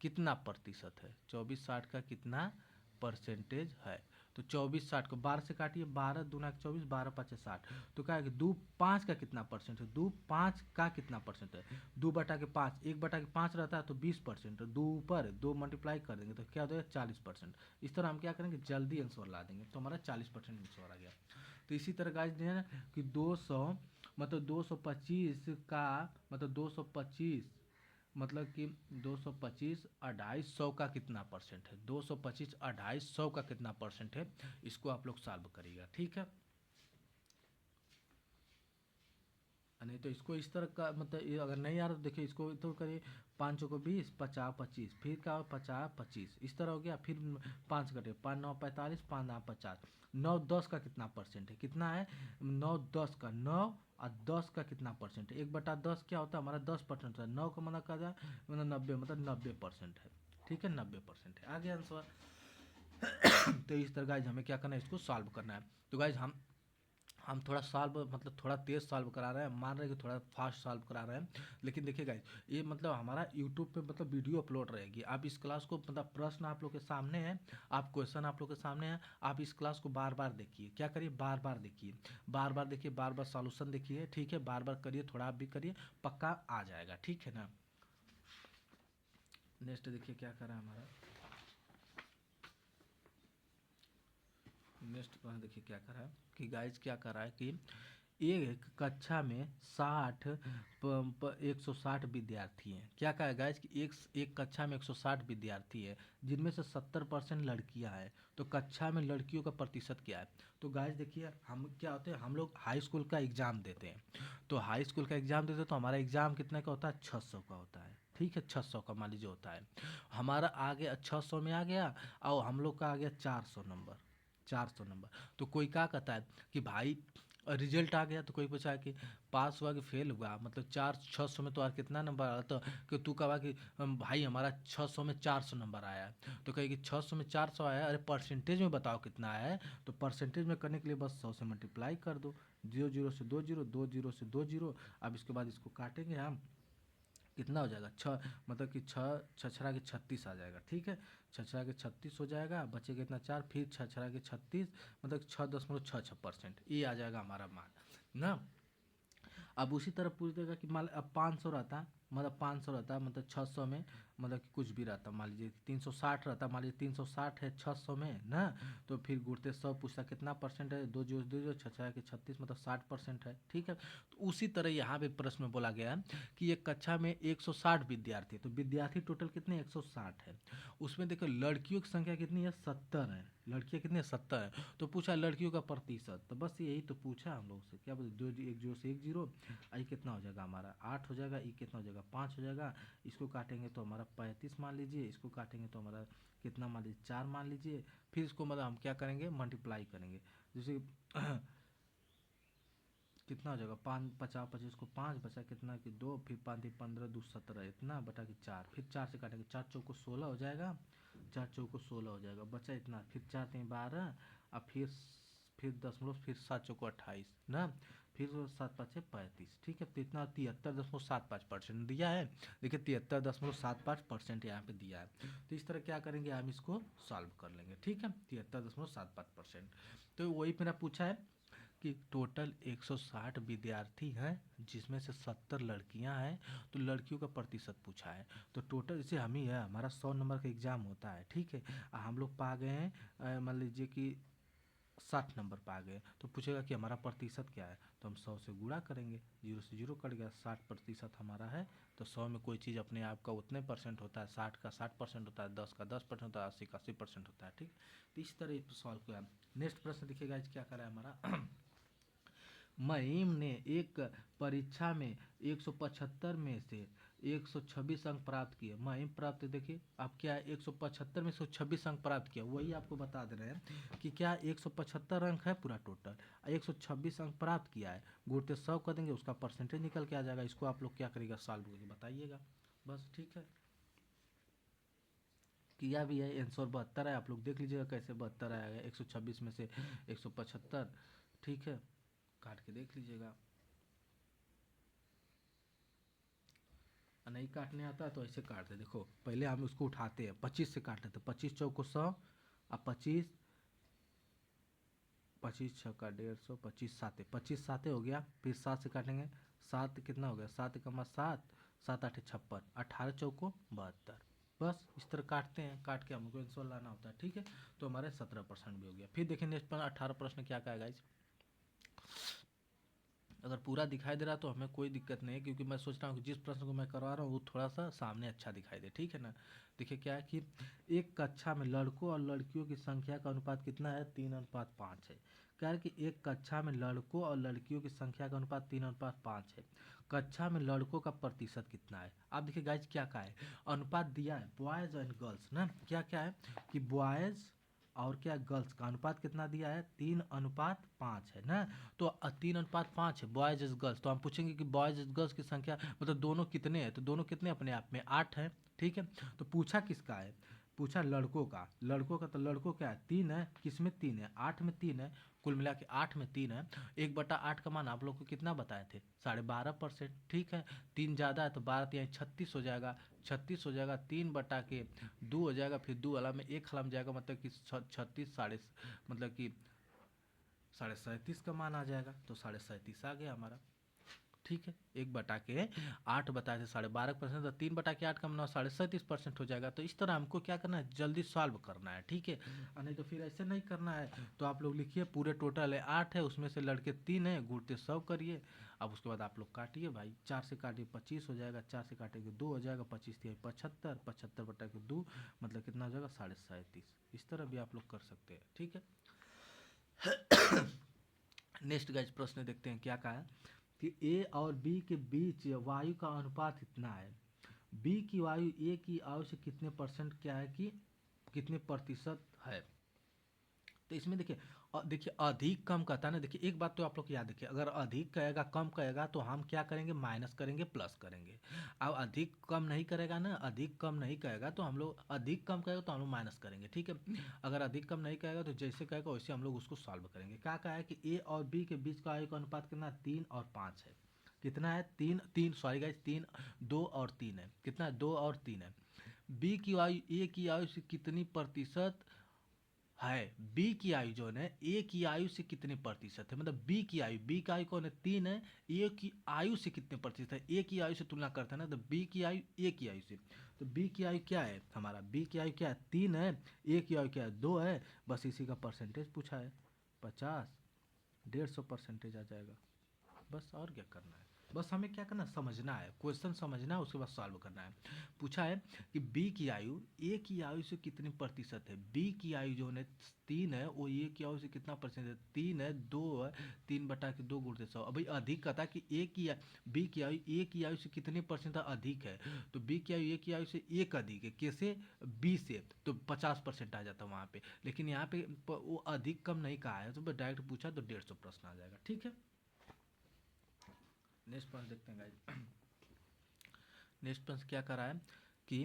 कितना प्रतिशत है, 24/60 का कितना परसेंटेज है, तो 24/60 को 12 से काटिए, 12×2 = 24, 12×5 = 60, तो क्या है कि 2/5 का कितना परसेंट है, 2/5 का कितना परसेंट है, 2/5, 1/5 रहता है तो 20%, तो 2 ऊपर 2 मल्टीप्लाई कर देंगे तो क्या हो जाएगा 40%। इस तरह हम क्या करेंगे, जल्दी आंसर ला देंगे, तो हमारा 40% आंसर आ गया। तो इसी तरह गाइस है ना कि 200 मतलब 225 का मतलब 225 मतलब कि 225 250 का कितना परसेंट है, 225 250 का कितना परसेंट है, इसको आप लोग सॉल्व करिएगा, ठीक है। नहीं तो इसको इस तरह का मतलब अगर नहीं आ रहा तो देखिए इसको तो करिए, 5×20, 50×25, फिर क्या हो 50×25, इस तरह हो गया, फिर 5 कटे, 5×9 = 45, 5×9 = 50, 9×10 का कितना परसेंट है, कितना है 9×10 का, 9 और 10 का कितना परसेंट है, 1/10 क्या होता है हमारा 10% है, 9 का मतलब क्या जाए मतलब 90, मतलब 90% है, ठीक है, 90% है, आगे आंसर। तो इस तरह गाइज हमें क्या करना है, इसको सॉल्व करना है। तो गाइज हम थोड़ा सॉल्व मतलब थोड़ा तेज़ सॉल्व करा रहे हैं, मान रहे हैं कि थोड़ा फास्ट सॉल्व करा रहे हैं, लेकिन देखिए गाइस ये मतलब हमारा यूट्यूब पे मतलब वीडियो अपलोड रहेगी, आप इस क्लास को मतलब प्रश्न आप लोग के सामने है, आप क्वेश्चन आप लोग के सामने है, आप इस क्लास को बार बार देखिए, क्या करिए बार बार देखिए, बार बार देखिए, बार बार सॉल्यूशन देखिए, ठीक है, बार बार करिए, थोड़ा आप भी करिए, पक्का आ जाएगा, ठीक है ना। नेक्स्ट देखिए क्या करा हमारा, नेक्स्ट प्रश्न देखिए क्या करा है कि गाइज क्या करा है कि एक कक्षा में 160 विद्यार्थी हैं, क्या कहा है गाइज कि एक कक्षा में 160 विद्यार्थी है, जिनमें से 70% लड़कियां हैं, तो कक्षा में लड़कियों का प्रतिशत क्या है। तो गाइज देखिए हम क्या होते हैं, हम लोग हाई स्कूल का एग्ज़ाम देते हैं, तो हाई स्कूल का एग्ज़ाम देते हैं तो हमारा एग्ज़ाम कितने का होता है, 600 का होता है, ठीक है, 600 का मान लीजिए होता है, हमारा आ गया 600 में आ गया, और हम लोग का आ गया 400 नंबर, 400 नंबर। तो कोई क्या कहता है कि भाई रिजल्ट आ गया, तो कोई पूछा कि पास हुआ कि फेल हुआ, मतलब 600 में तो और कितना नंबर आया, तो कि तू कहा कि भाई हमारा 600 में 400 नंबर आया है, तो कहे कि 600 में 400 आया, अरे परसेंटेज में बताओ कितना आया है, तो परसेंटेज में करने के लिए बस 100 से मल्टीप्लाई कर दो, 0 से 2 जीरो, 2 जीरो से 2 जीरो, अब इसके बाद इसको काटेंगे हम, कितना हो जाएगा मतलब कि 6×6 = 36 आ जाएगा, ठीक है, 6×6 = 36 हो जाएगा, बचेगा इतना 4, फिर 6×36 मतलब 6.66%, ये आ जाएगा हमारा मान ना। अब उसी तरह पूछ देगा कि मान अब 500 रहता, मतलब 500 रहता मतलब 600 में, मतलब कि कुछ भी रहता, मान लीजिए 360 रहता, मान लीजिए 360 है 600 में ना, तो फिर गुणते 100 पूछता कितना परसेंट है, दो जो छः के 36 मतलब 60% है। ठीक है, तो उसी तरह यहाँ पे प्रश्न में बोला गया है कि एक कक्षा में 160 विद्यार्थी, तो विद्यार्थी टोटल कितने 160 है। उसमें देखो लड़कियों की संख्या कितनी है 70 है, लड़कियाँ कितनी है 70 है। तो पूछा लड़कियों का प्रतिशत, तो बस यही तो पूछा हम लोग से, क्या बोलते दो एक जीरो से 1 0, आई कितना हो जाएगा हमारा 8 हो जाएगा, ई कितना हो जाएगा 5 हो जाएगा। इसको काटेंगे तो हमारा 35 मान लीजिए, इसको काटेंगे तो हमारा कितना मान लीजिए 4 मान लीजिए। फिर इसको मतलब हम क्या करेंगे मल्टीप्लाई करेंगे, जैसे कितना हो जाएगा 5 50 25 को 5 बचा कितना कि 2, फिर 5 15 2 17 इतना बटा कि 4, फिर 4 से काटेंगे 4 चौको को 16 हो जाएगा, 4 चौको को 16 हो जाएगा, बचा इतना, फिर 4 3 12 और फिर दशमलव, फिर 7 चौको 28 ना, फिर 7 5 35। ठीक है, तो इतना 73.75% दिया है। देखिए 73.75% यहाँ पे दिया है। तो इस तरह क्या करेंगे हम इसको सॉल्व कर लेंगे। ठीक है, 73.75%। तो वही मेरा पूछा है कि टोटल 160 विद्यार्थी हैं जिसमें से 70 लड़कियां हैं, तो लड़कियों का प्रतिशत पूछा है। तो टोटल इसे हम ही है, हमारा 100 नंबर का एग्जाम होता है। ठीक है, हम लोग पा गए हैं मान लीजिए कि 60 नंबर पा गए, तो पूछेगा कि हमारा प्रतिशत क्या है, तो हम 100 से गुणा करेंगे, 0 से 0 कट गया, 60% हमारा है। तो 100 में कोई चीज़ अपने आप का उतने परसेंट होता है, 60 का 60% होता है, 10 का 10% होता है, 80 का 80% होता है। ठीक, तो इस तरह सॉल्व किया। नेक्स्ट प्रश्न देखिएगा क्या करा है हमारा महीम ने एक परीक्षा में 175 में से 126 अंक प्राप्त किए। महीम प्राप्त देखिए आप क्या है 175 में से 126 अंक प्राप्त किया, वही आपको बता दे रहे हैं कि क्या 175 अंक है पूरा टोटल, 126 अंक प्राप्त किया है, गुणते 100 कर देंगे, उसका परसेंटेज निकल के आ जाएगा। इसको आप लोग क्या करिएगा सॉल्व करके बताइएगा बस। ठीक है, किया भी है, आंसर 72 है, आप लोग देख लीजिएगा कैसे 72 आएगा 126 में से 175। ठीक है, काट के देख लीजिएगा, नहीं काटने आता तो ऐसे काटते, देखो पहले हम उसको उठाते हैं 25 से काट लेते, 25 चौको 100 अब 25 25 छक्का 150, 25 साते 25 साते हो गया, फिर 7 से काटेंगे, 7 कितना हो गया 7 कमा 7, 7 8 56, 18 चौको 72। बस इस तरह काटते हैं, काट के हमको आंसर लाना होता है। ठीक है, तो हमारे 17% भी हो गया। फिर देखिए नेक्स्ट 18 प्रश्न क्या कहेगा इस, अगर पूरा दिखाई दे रहा तो हमें कोई दिक्कत नहीं है, क्योंकि मैं सोच रहा हूँ कि जिस प्रश्न को मैं करवा रहा हूँ वो थोड़ा सा सामने अच्छा दिखाई दे। ठीक है ना, देखिए क्या है कि एक कक्षा में लड़कों और लड़कियों की संख्या का अनुपात कितना है 3:5 है। क्या है कि एक कक्षा में लड़कों और लड़कियों की संख्या का अनुपात 3:5 है। कक्षा में लड़कों का प्रतिशत कितना है। आप देखिए गाइज क्या का है, अनुपात दिया है बॉयज़ एंड गर्ल्स ना, क्या क्या है कि बॉयज़ और क्या गर्ल्स का अनुपात कितना दिया है 3:5 है ना। तो 3:5 है बॉयज इज गर्ल्स, तो हम पूछेंगे कि बॉयज इज गर्ल्स की संख्या मतलब दोनों कितने हैं, तो दोनों कितने अपने आप में 8 हैं। ठीक है, तो पूछा किसका है, पूछा लड़कों का, लड़कों का तो लड़कों क्या है 3 है, किस में 3 है 8 में 3 है, कुल मिला के 8 में 3 है। 1/8 का मान आप लोग को कितना बताए थे 12.5%। ठीक है, 3 ज़्यादा है तो 12 यहाँ 36 हो जाएगा, 36 हो जाएगा, 3/2 हो जाएगा, फिर 2 वाला में 1 हलम जाएगा, मतलब कि 36 साढ़े मतलब कि 37.5 का मान आ जाएगा, तो 37.5 आ गया हमारा। ठीक है, 1/8 बताए थे 12.5%, तो 3/8 का मान 37.5% हो जाएगा। तो इस तरह हमको क्या करना है जल्दी सॉल्व करना है। ठीक है, और नहीं तो फिर ऐसे नहीं करना है। तो आप लोग लिखिए पूरे टोटल है 8 है, उसमें से लड़के 3 है, गुणते 100 करिए। अब उसके बाद आप लोग काटिए भाई, 4 से काटिए 25 हो जाएगा, 4 से काटेंगे 2 हो जाएगा, 25 3 75, 75/2 मतलब कितना हो जाएगा 37.5। इस तरह भी आप लोग कर सकते हैं। ठीक है, नेक्स्ट गाइस प्रश्न देखते हैं क्या कहा है कि ए और बी के बीच वायु का अनुपात इतना है, बी की वायु ए की आयु से कितने परसेंट क्या है कि कितने प्रतिशत है। तो इसमें देखिए देखिए अधिक कम कहता है ना, देखिए एक बात तो आप लोग याद रखिए, अगर अधिक कहेगा कम कहेगा तो हम क्या करेंगे माइनस करेंगे प्लस करेंगे। अब अधिक कम नहीं करेगा ना, अधिक कम नहीं कहेगा तो हम लोग अधिक कम कहेगा तो हम लोग माइनस करेंगे। ठीक है, अगर अधिक कम नहीं कहेगा तो जैसे कहेगा वैसे हम लोग उसको सॉल्व करेंगे। क्या कहा है कि ए और बी के बीच का आयु का अनुपात कितना 3 और 5 है। कितना है 3 सॉरी गाइस 3 2 और 3 है, कितना है 2 और 3 है। बी की आयु ए की आयु से कितनी प्रतिशत है, बी की आयु जो है ए की आयु से कितने प्रतिशत है, मतलब बी का आयु कौन है 3 है, ए की आयु से कितने प्रतिशत है, ए की आयु से तुलना करते हैं ना, तो बी की आयु ए की आयु से, तो बी की आयु क्या है हमारा, बी की आयु क्या है 3 है, ए की आयु क्या है 2 है, बस इसी का परसेंटेज पूछा है 50, 150% आ जाएगा, बस और क्या करना है, बस हमें क्या करना समझना है, क्वेश्चन समझना है, उसके बाद सॉल्व करना है। पूछा है कि बी की आयु ए की आयु से कितनी प्रतिशत है, बी की आयु जो है 3 है, वो ए की आयु से कितना परसेंट है, 3 है, 2 है, 3/2 गुणित 100। अभी अधिक कहता है कि बी की आयु ए की आयु से कितने परसेंट अधिक है, तो बी की आयु ए की आयु से 1 अधिक है, कैसे, बी से, तो 50% आ जाता है वहाँ पे, लेकिन यहाँ पे वो अधिक कम नहीं कहा है, तो डायरेक्ट पूछा तो 150 प्रश्न आ जाएगा, ठीक है। नेक्स्ट प्रश्न देखते हैं गाइस। नेक्स्ट प्रश्न क्या कर रहा है कि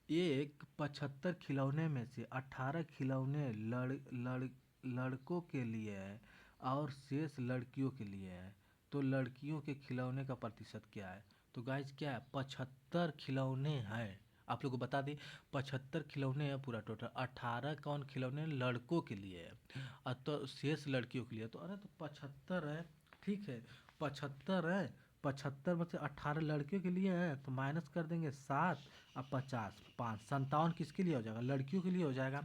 एक 75 खिलौने में से 18 खिलौने लड़कों के लिए है और शेष लड़कियों के लिए है, तो लड़कियों के खिलौने का प्रतिशत क्या है, तो गाइस क्या है 75 खिलौने हैं, आप लोग को बता दें 75 खिलौने हैं पूरा टोटल, 18 कौन खिलौने लड़कों के लिए है और तो शेष लड़कियों के लिए, तो अरे तो 75 है, ठीक है 75 है, 75 में से 18 लड़कियों के लिए है, तो माइनस कर देंगे 7 और 50 5 57 किसके लिए हो जाएगा, लड़कियों के लिए हो जाएगा,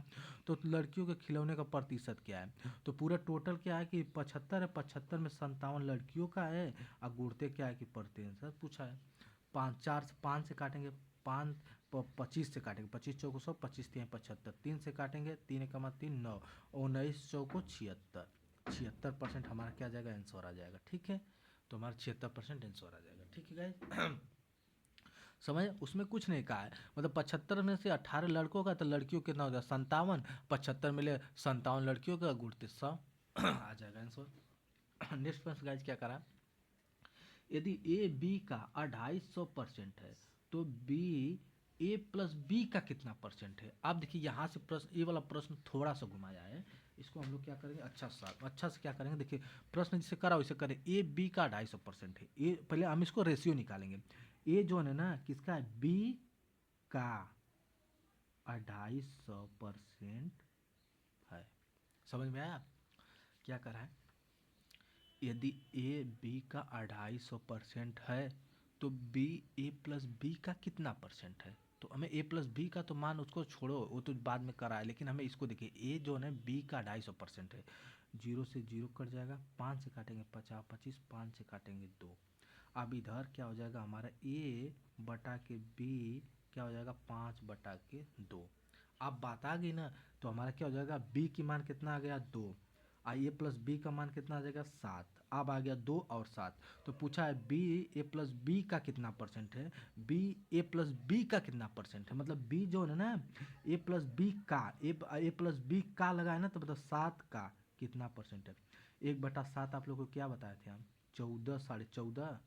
तो लड़कियों के खिलौने का प्रतिशत क्या है, तो पूरा टोटल क्या है कि 75 है, 75 में 57 लड़कियों का है, और गुणते क्या है कि प्रतिशत पूछा है, 5 से काटेंगे, 25 से काटेंगे, 25 चौको 100, 25 3 75, 3 से काटेंगे, 3 एकमा 3 9, 19 चौको 76, 76% हमारा क्या आ जाएगा आंसर आ जाएगा, ठीक है, तो हमारा 76% आंसर आ जाएगा, ठीक है गाइस। समझ, उसमें कुछ नहीं कहा है, मतलब 75 में से 18 लड़कों का, तो लड़कियों कितना हो जाएगा 57, 75 मिले 57 लड़कियों का गुणते 100 आ जाएगा आंसर। नेक्स्ट प्रश्न गाइस क्या करा, यदि ए बी का 250% है, तो बी ए प्लस बी का कितना परसेंट है, आप देखिए यहाँ से प्रश्न, ये वाला प्रश्न थोड़ा सा घुमाया है, इसको हम लोग क्या करेंगे अच्छा से क्या करेंगे, देखिए प्रश्न जिसे करा वैसे करें, ए बी का 250% है, ए पहले हम इसको रेशियो निकालेंगे, ए जो है ना किसका है, बी का 250% है, समझ में आया, क्या करा है, यदि ए बी का 250% है, तो बी ए प्लस बी का कितना परसेंट है, तो हमें ए प्लस बी का तो मान उसको छोड़ो, वो तो बाद में करा है, लेकिन हमें इसको देखिए, ए जो है बी का 250% है, 0 से 0 कट जाएगा, 5 से काटेंगे 50 25, 5 से काटेंगे 2, अब इधर क्या हो जाएगा हमारा ए बटा के बी क्या हो जाएगा 5/2, अब बात आ गई ना, तो हमारा क्या हो जाएगा, बी की मान कितना आ गया 2, ए प्लस बी का मान कितना आ जाएगा 7, अब आ गया 2 और 7, तो पूछा है बी ए प्लस बी का कितना परसेंट है, बी ए प्लस बी का कितना परसेंट है, मतलब बी जो है ना ए प्लस बी का ए प्लस बी का लगाए ना, तो मतलब 7 का कितना परसेंट है, 1/7 आप लोग को क्या बताए थे हम, 14 14.5,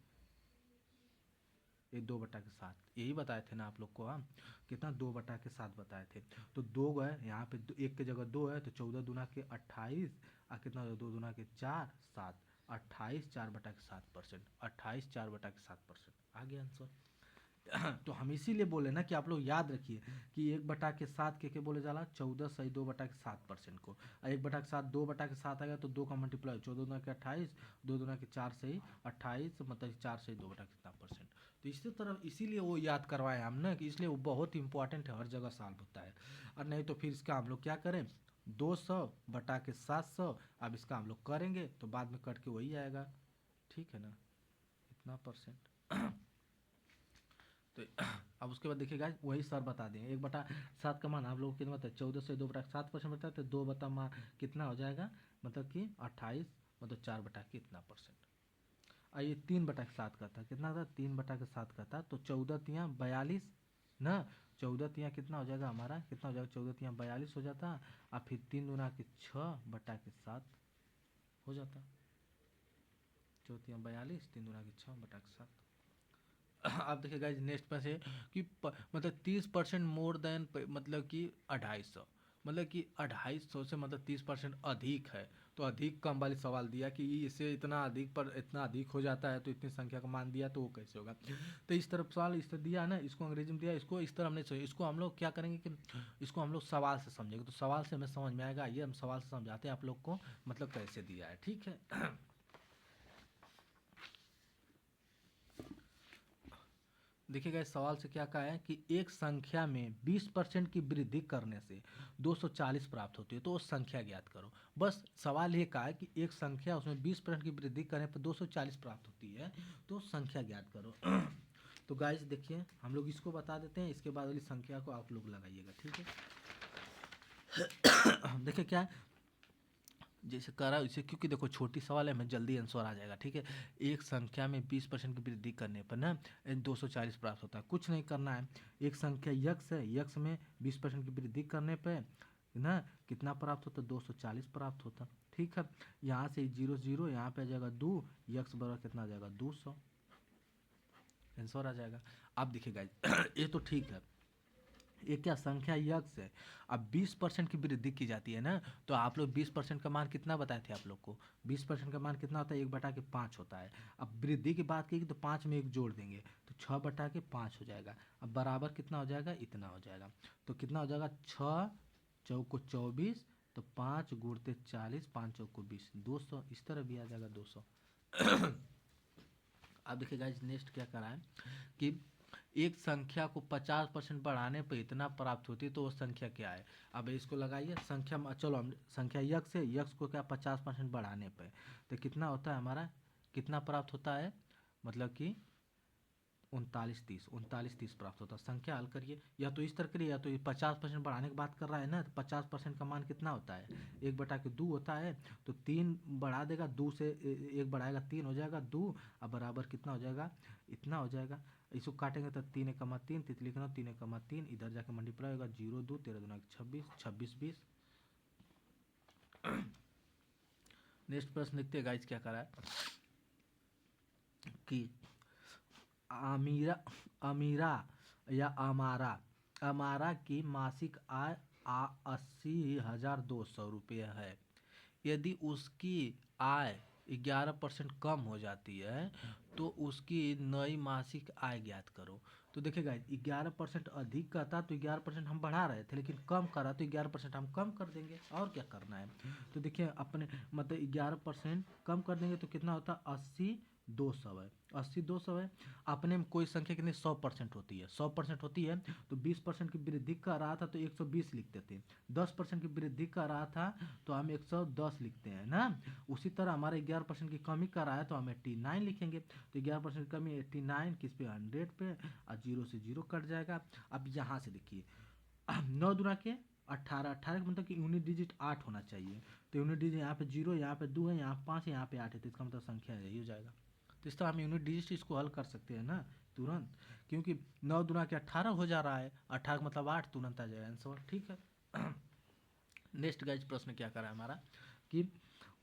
ये 2/7 यही बताए थे ना आप लोग को हम, कितना 2/7 बताए थे, तो 2 है यहाँ पे, एक की जगह 2 है, तो 14 दूना के 28, और कितना 2 दूना के 4 7, 28 4/7%, 28 4/7% आ गया आंसर। तो हम इसीलिए बोले ना कि आप लोग याद रखिए कि 1/7 के बोले जाला 14 सही 2/7% को, और 1/7 2/7 आ गया, तो 2 का मल्टीप्लाई 14 दूना के 28, 2 दूना के 4 सही 28, मतलब 4 सही 2/कितना%, तो इसी तरह इसीलिए वो याद करवाए हम ना, कि इसलिए वो बहुत इंपॉर्टेंट है, हर जगह सॉल्व होता है, और नहीं तो फिर इसका हम लोग क्या करें 200/700, अब इसका हम लोग करेंगे तो बाद में कट के वही आएगा, ठीक है ना, इतना परसेंट। तो अब उसके बाद देखिएगा वही सर बता देंगे, 1/7 का मान आप लोगों को कितना बताया 14 से 2/7% बताया, तो 2 बटा मान कितना हो जाएगा, मतलब कि 28, मतलब 4/कितना%, और ये 3/7 का था, कितना था 3/7 का था, तो 14×3 = 42 ना, 14×3 कितना हो जाएगा हमारा, कितना हो जाएगा 14×3 = 42 हो जाता, और फिर 3 दूना के 6/7 हो जाता, 14×42, 3 दूना के 6/7। आप देखिए गाइस नेक्स्ट में से कि मतलब 30% मोर देन, मतलब कि 250, मतलब कि 250 से मतलब 30% अधिक है, तो अधिक कम वाली सवाल दिया कि इसे इतना अधिक पर इतना अधिक हो जाता है तो इतनी संख्या का मान दिया तो वो कैसे होगा। तो इस तरफ सवाल इस तरह दिया ना, इसको अंग्रेजी में दिया, इसको इस तरह हमने चाहिए, इसको हम लोग क्या करेंगे कि इसको हम लोग सवाल से समझेंगे, तो सवाल से हमें समझ में आएगा। ये हम सवाल से समझाते हैं आप लोग को, मतलब कैसे दिया है, ठीक है। देखिएगा इस सवाल से क्या कहा है कि एक संख्या में 20% की वृद्धि करने से 240 प्राप्त होती है, तो वो संख्या ज्ञात करो। बस सवाल ये कहा है कि एक संख्या उसमें 20% की वृद्धि करने पर 240 प्राप्त होती है, तो संख्या ज्ञात करो। तो गाइस देखिए हम लोग इसको बता देते हैं, इसके बाद वाली संख्या को आप लोग लगाइएगा, ठीक है। देखिए क्या है, जैसे करा इसे, क्योंकि देखो छोटी सवाल है, हमें जल्दी आंसर आ जाएगा, ठीक है। एक संख्या में 20% की वृद्धि करने पर ना 240 प्राप्त होता है, कुछ नहीं करना है। एक संख्या यक्स है, यक्स में 20% की वृद्धि करने पर ना कितना प्राप्त होता है, 240 प्राप्त होता, ठीक है। यहाँ से 0 0 यहाँ पे आ जाएगा 2, यक्स बराबर कितना आ जाएगा 200, आंसर आ जाएगा। अब देखिएगा ये तो ठीक है, ये क्या संख्या यक्स है। अब 20% की वृद्धि की जाती है ना, तो आप लोग 20% का मान कितना बताए थे आप लोग को, 20% का मान कितना होता है, 1/5 होता है। अब वृद्धि की बात की तो 5 में 1 जोड़ देंगे तो 6/5 हो जाएगा। अब बराबर कितना हो जाएगा, इतना हो जाएगा। तो कितना हो जाएगा, 6 चौको 24, तो 5 गुणते 40, 5 चौको 20, 200, इस तरह भी आ जाएगा 200। अब देखिए गाइस नेक्स्ट क्या करा है कि एक संख्या को 50% बढ़ाने पर इतना प्राप्त होती है, तो वो संख्या क्या है। अब इसको लगाइए संख्या, चलो हम संख्या यक्स है, यक्स को क्या 50% बढ़ाने पर तो कितना होता है हमारा, कितना प्राप्त होता है, मतलब कि 39 30 प्राप्त होता है। संख्या हल करिए, या तो इस तरह करिए, या तो 50% बढ़ाने की बात कर रहा है ना, तो 50% का मान कितना होता है, 1/2 होता है। तो 3 बढ़ा देगा, 2 से 1 बढ़ाएगा 3 हो जाएगा 2, अब बराबर कितना हो जाएगा, इतना हो जाएगा। इसको काटेंगे तो 3 एकमा 3, तितली का 3 एकमा 3, इधर जाके मल्टीप्लाई होगा 0 2 13 दूना 26, 26 20। नेक्स्ट प्रश्न देखते हैं गाइस क्या करा है कि अमीरा अमीरा या अमारा की मासिक आय 80,200 रुपये है। यदि उसकी आय 11% कम हो जाती है तो उसकी नई मासिक आय ज्ञात करो। तो देखिएगा 11% अधिक का था तो 11% हम बढ़ा रहे थे, लेकिन कम करा तो 11% हम कम कर देंगे, और क्या करना है। तो देखिए अपने मतलब 11% कम कर देंगे तो कितना होता है, 80,200 है, 80,200 है। अपने में कोई संख्या कितनी 100% होती है, 100% होती है, तो 20% की वृद्धि कर रहा था तो 120 लिखते थे, 10% की वृद्धि कर रहा था तो हम 110 लिखते हैं ना। उसी तरह हमारे 11% की कमी कर रहा है तो हम 89 लिखेंगे। तो 11% की कमी 89 किस पे, 100 पे, और 0 से 0 कट जाएगा। अब यहाँ से देखिए 9 दूना के 18, 18 का मतलब कि यूनिट डिजिट 8 होना चाहिए। तो यूनिट डिजिट यहाँ पे 0, यहाँ पे 2 है, यहाँ 5 है, यहाँ पे 8 है, तो इसका मतलब संख्या यही हो जाएगा। तो इस तरह हम यूनिट डिजिट इसको हल कर सकते हैं ना तुरंत, क्योंकि 9 दूना के 18 हो जा रहा है, 18 का मतलब 8, तुरंत आ जाएगा आंसर, ठीक है। नेक्स्ट गाइज प्रश्न क्या करा है हमारा कि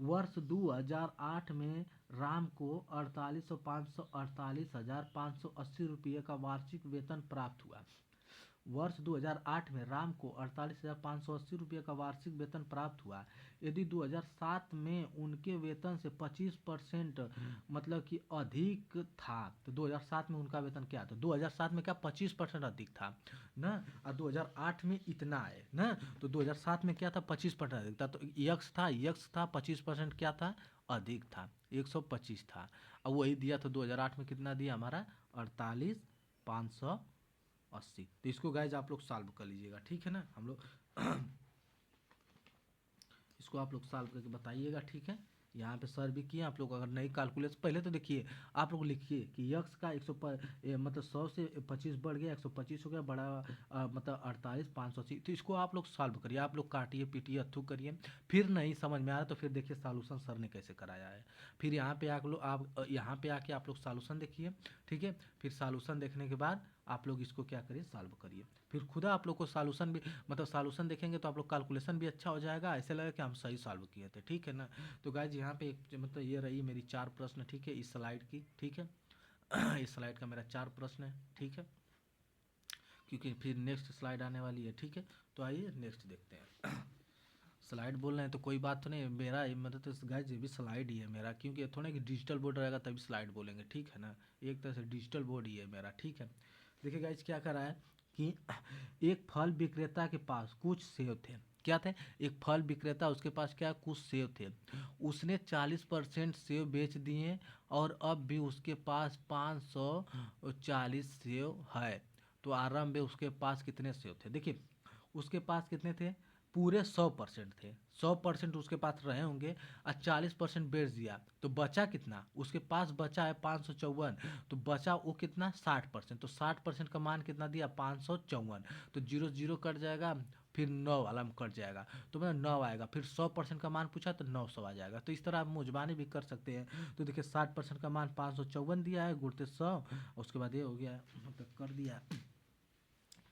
वर्ष 2008 में राम को 48,580 रुपये का वार्षिक वेतन प्राप्त हुआ। वर्ष 2008 में राम को 48,580 रुपये का वार्षिक वेतन प्राप्त हुआ। यदि 2007 में उनके वेतन से 25% मतलब कि अधिक था, तो 2007 में उनका वेतन क्या था, 2007 में क्या 25% अधिक था ना, और 2008 में इतना है ना, तो 2007 में क्या था 25% अधिक था, तो यक्स था 25% क्या था, अधिक था, 125 था। अब वही दिया था 2008 में कितना दिया हमारा 48,580। तो इसको गाइज आप लोग सॉल्व कर लीजिएगा, ठीक है ना। हम लोग इसको आप लोग सॉल्व करके बताइएगा, ठीक है। यहाँ पे सर भी किए, आप लोग अगर नहीं कैलकुलेट, पहले तो देखिए आप लोग लिखिए कि यक्स का 100 मतलब 100 से 25 बढ़ गया 125 हो गया, बड़ा मतलब 48,580। तो इसको आप लोग सॉल्व करिए, आप लोग काटिए पीटिए अथू करिए। फिर नहीं समझ में आ रहा तो फिर देखिए सॉल्यूशन सर ने कैसे कराया है। फिर यहाँ पे आप यहाँ पे आके आप लोग सॉल्यूशन देखिए, ठीक है। फिर सॉल्यूशन देखने के बाद आप लोग इसको क्या करिए, सॉल्व करिए। फिर खुदा आप लोग को सॉल्यूशन भी मतलब सॉल्यूशन देखेंगे तो आप लोग कैलकुलेशन भी अच्छा हो जाएगा, ऐसे लगेगा कि हम सही सॉल्व किए थे, ठीक है ना। तो गाइज यहाँ पे एक मतलब ये रही मेरी 4 प्रश्न, ठीक है, इस स्लाइड की, ठीक है। इस स्लाइड का मेरा 4 प्रश्न है, ठीक है, क्योंकि फिर नेक्स्ट स्लाइड आने वाली है, ठीक है। तो आइए नेक्स्ट देखते हैं। स्लाइड बोल रहे हैं तो कोई बात तो नहीं है, मेरा मतलब तो गाइज ये भी स्लाइड ही है मेरा, क्योंकि ये थोड़ा कि डिजिटल बोर्ड रहेगा तभी स्लाइड बोलेंगे, ठीक है ना। एक तरह से डिजिटल बोर्ड ही है मेरा, ठीक है। देखिए गाइज क्या करा है कि एक फल विक्रेता के पास कुछ सेब थे। क्या थे? एक फल विक्रेता, उसके पास क्या कुछ सेब थे। उसने 40% सेब बेच दिए और अब भी उसके पास 540 सेब है। तो आरंभ में उसके पास कितने सेब थे? देखिए उसके पास कितने थे? पूरे 100% थे। 100% उसके पास रहे होंगे और 40% बेच दिया तो बचा कितना? उसके पास बचा है 554। तो बचा वो कितना? 60%। तो 60% का मान कितना दिया? 554। तो जीरो जीरो कट जाएगा, फिर 9 वाला में कट जाएगा, तो मतलब 9 आएगा। फिर 100% का मान पूछा तो 900 आ जाएगा। तो इस तरह आप मुजबानी भी कर सकते हैं। तो देखिए 60% का मान 554 दिया है, गुणते 100, उसके बाद ये हो गया, मतलब कर दिया,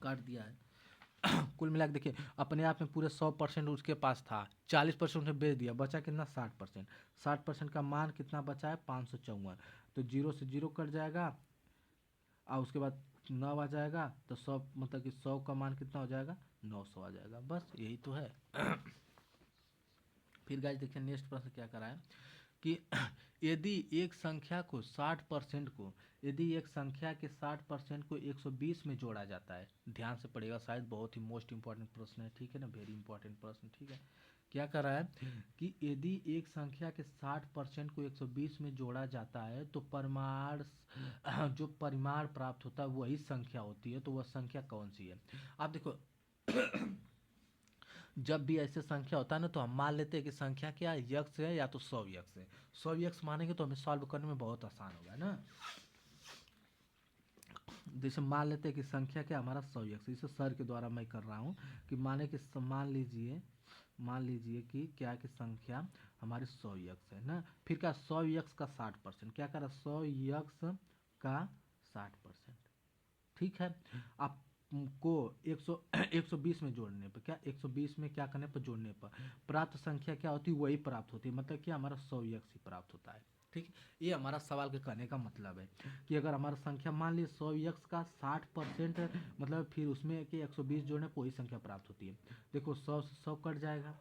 काट दिया है। कुल मिला के देखिए अपने आप में पूरे 100% उसके पास था, 40% उसने बेच दिया, बचा कितना? 60%। 60% का मान कितना बचा है? 554। तो जीरो से जीरो कट जाएगा और उसके बाद 9 आ जाएगा, तो 100 मतलब कि 100 का मान कितना हो जाएगा? 900 आ जाएगा। बस यही तो है। फिर गाइस देखिए नेक्स्ट प्रश्न क्या करा है कि यदि एक संख्या को 60% को यदि एक संख्या के 60% को 120 में जोड़ा जाता है, ध्यान से पढ़ेगा, शायद बहुत ही मोस्ट इंपॉर्टेंट प्रश्न है, ठीक है ना, वेरी इंपॉर्टेंट प्रश्न, ठीक है। क्या कर रहा है कि यदि एक संख्या के 60% को 120 में जोड़ा जाता है तो परिमाण जो परिमाण प्राप्त होता है वही संख्या होती है, तो वह संख्या कौन सी है? आप देखो जब भी ऐसे संख्या होता है ना तो हम मान लेते हैं कि संख्या क्या है? यक्स है या तो 100 यक्स है। 100 यक्स मानेंगे तो हमें सॉल्व करने में बहुत आसान होगा ना। जैसे मान लेते हैं कि संख्या क्या हमारा 100 यक्स, इसे सर के द्वारा मैं कर रहा हूँ कि माने कि मान लीजिए कि क्या है कि संख्या हमारी 100 यक्स है ना। फिर क्या 100 यक्स का 60%, क्या करा 100 यक्स का 60%, ठीक है। आपको 100 120 में जोड़ने पर क्या 120 में क्या करने पर जोड़ने पर प्राप्त संख्या क्या होती है? वही प्राप्त होती है, मतलब कि हमारा 100 यक्स ही प्राप्त होता है, ठीक। ये हमारा सवाल के कहने का मतलब है कि अगर हमारा संख्या मान ली 100 यक्स का 60%, मतलब फिर उसमें कि 120 जोड़ने पर वही संख्या प्राप्त होती है। देखो 100 से 100 कट जाएगा,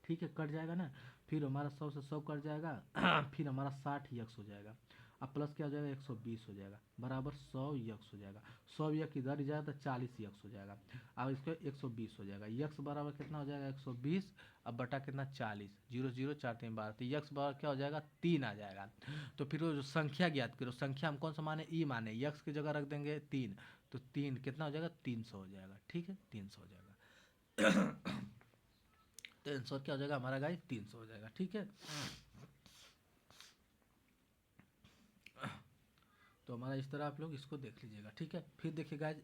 ठीक है, कट जाएगा ना। फिर हमारा 100 से 100 कट जाएगा फिर हमारा 60 यक्स हो जाएगा। अब प्लस क्या हो जाएगा? 120 हो जाएगा, बराबर 100 यक्स हो जाएगा। 100 यक्स इधर ही जाएगा तो 40 यक्स हो जाएगा। अब इसको 120 हो जाएगा, यक्स बराबर कितना हो जाएगा? 120। अब बटा कितना? 40, जीरो जीरो 4 3 12, तो यक्स बराबर क्या हो जाएगा? 3 आ जाएगा। तो फिर वो जो संख्या ज्ञात करो, संख्या हम कौन सा माने? ई माने, यक्स की जगह रख देंगे 3, तो 3 कितना हो जाएगा? 300 हो जाएगा, ठीक है, 300 हो जाएगा। तो आंसर क्या हो जाएगा हमारा गाइस? 300 हो जाएगा, ठीक है। तो हमारा इस तरह आप लोग इसको देख लीजिएगा, ठीक है। फिर देखिए गाइज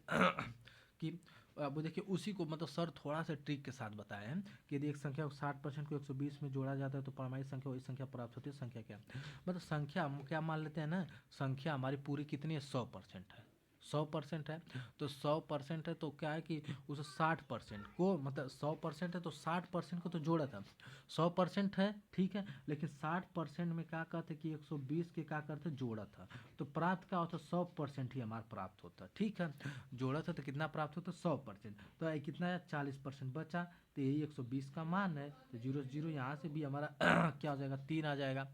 कि अब देखिए उसी को मतलब सर थोड़ा सा ट्रिक के साथ बताए हैं कि यदि एक संख्या को 60% को 120 में जोड़ा जाता है तो परमाणु संख्या वही संख्या प्राप्त होती है। संख्या क्या? मतलब संख्या हम क्या मान लेते हैं ना, संख्या हमारी पूरी कितनी है? 100% है। 100% है तो 100% है तो क्या है कि उस 60% को, मतलब 100% है तो 60% को तो जोड़ा था। 100% है, ठीक है, लेकिन 60% में क्या कहते कि 120 के क्या करते? जोड़ा था। तो प्राप्त क्या होता? 100% ही हमारा प्राप्त होता, ठीक है। जोड़ा था तो कितना प्राप्त होता? 100%। तो ये कितना है? 40% बचा, तो यही 120 का मान है। तो जीरो जीरो यहाँ से भी हमारा क्या हो जाएगा? 3 आ जाएगा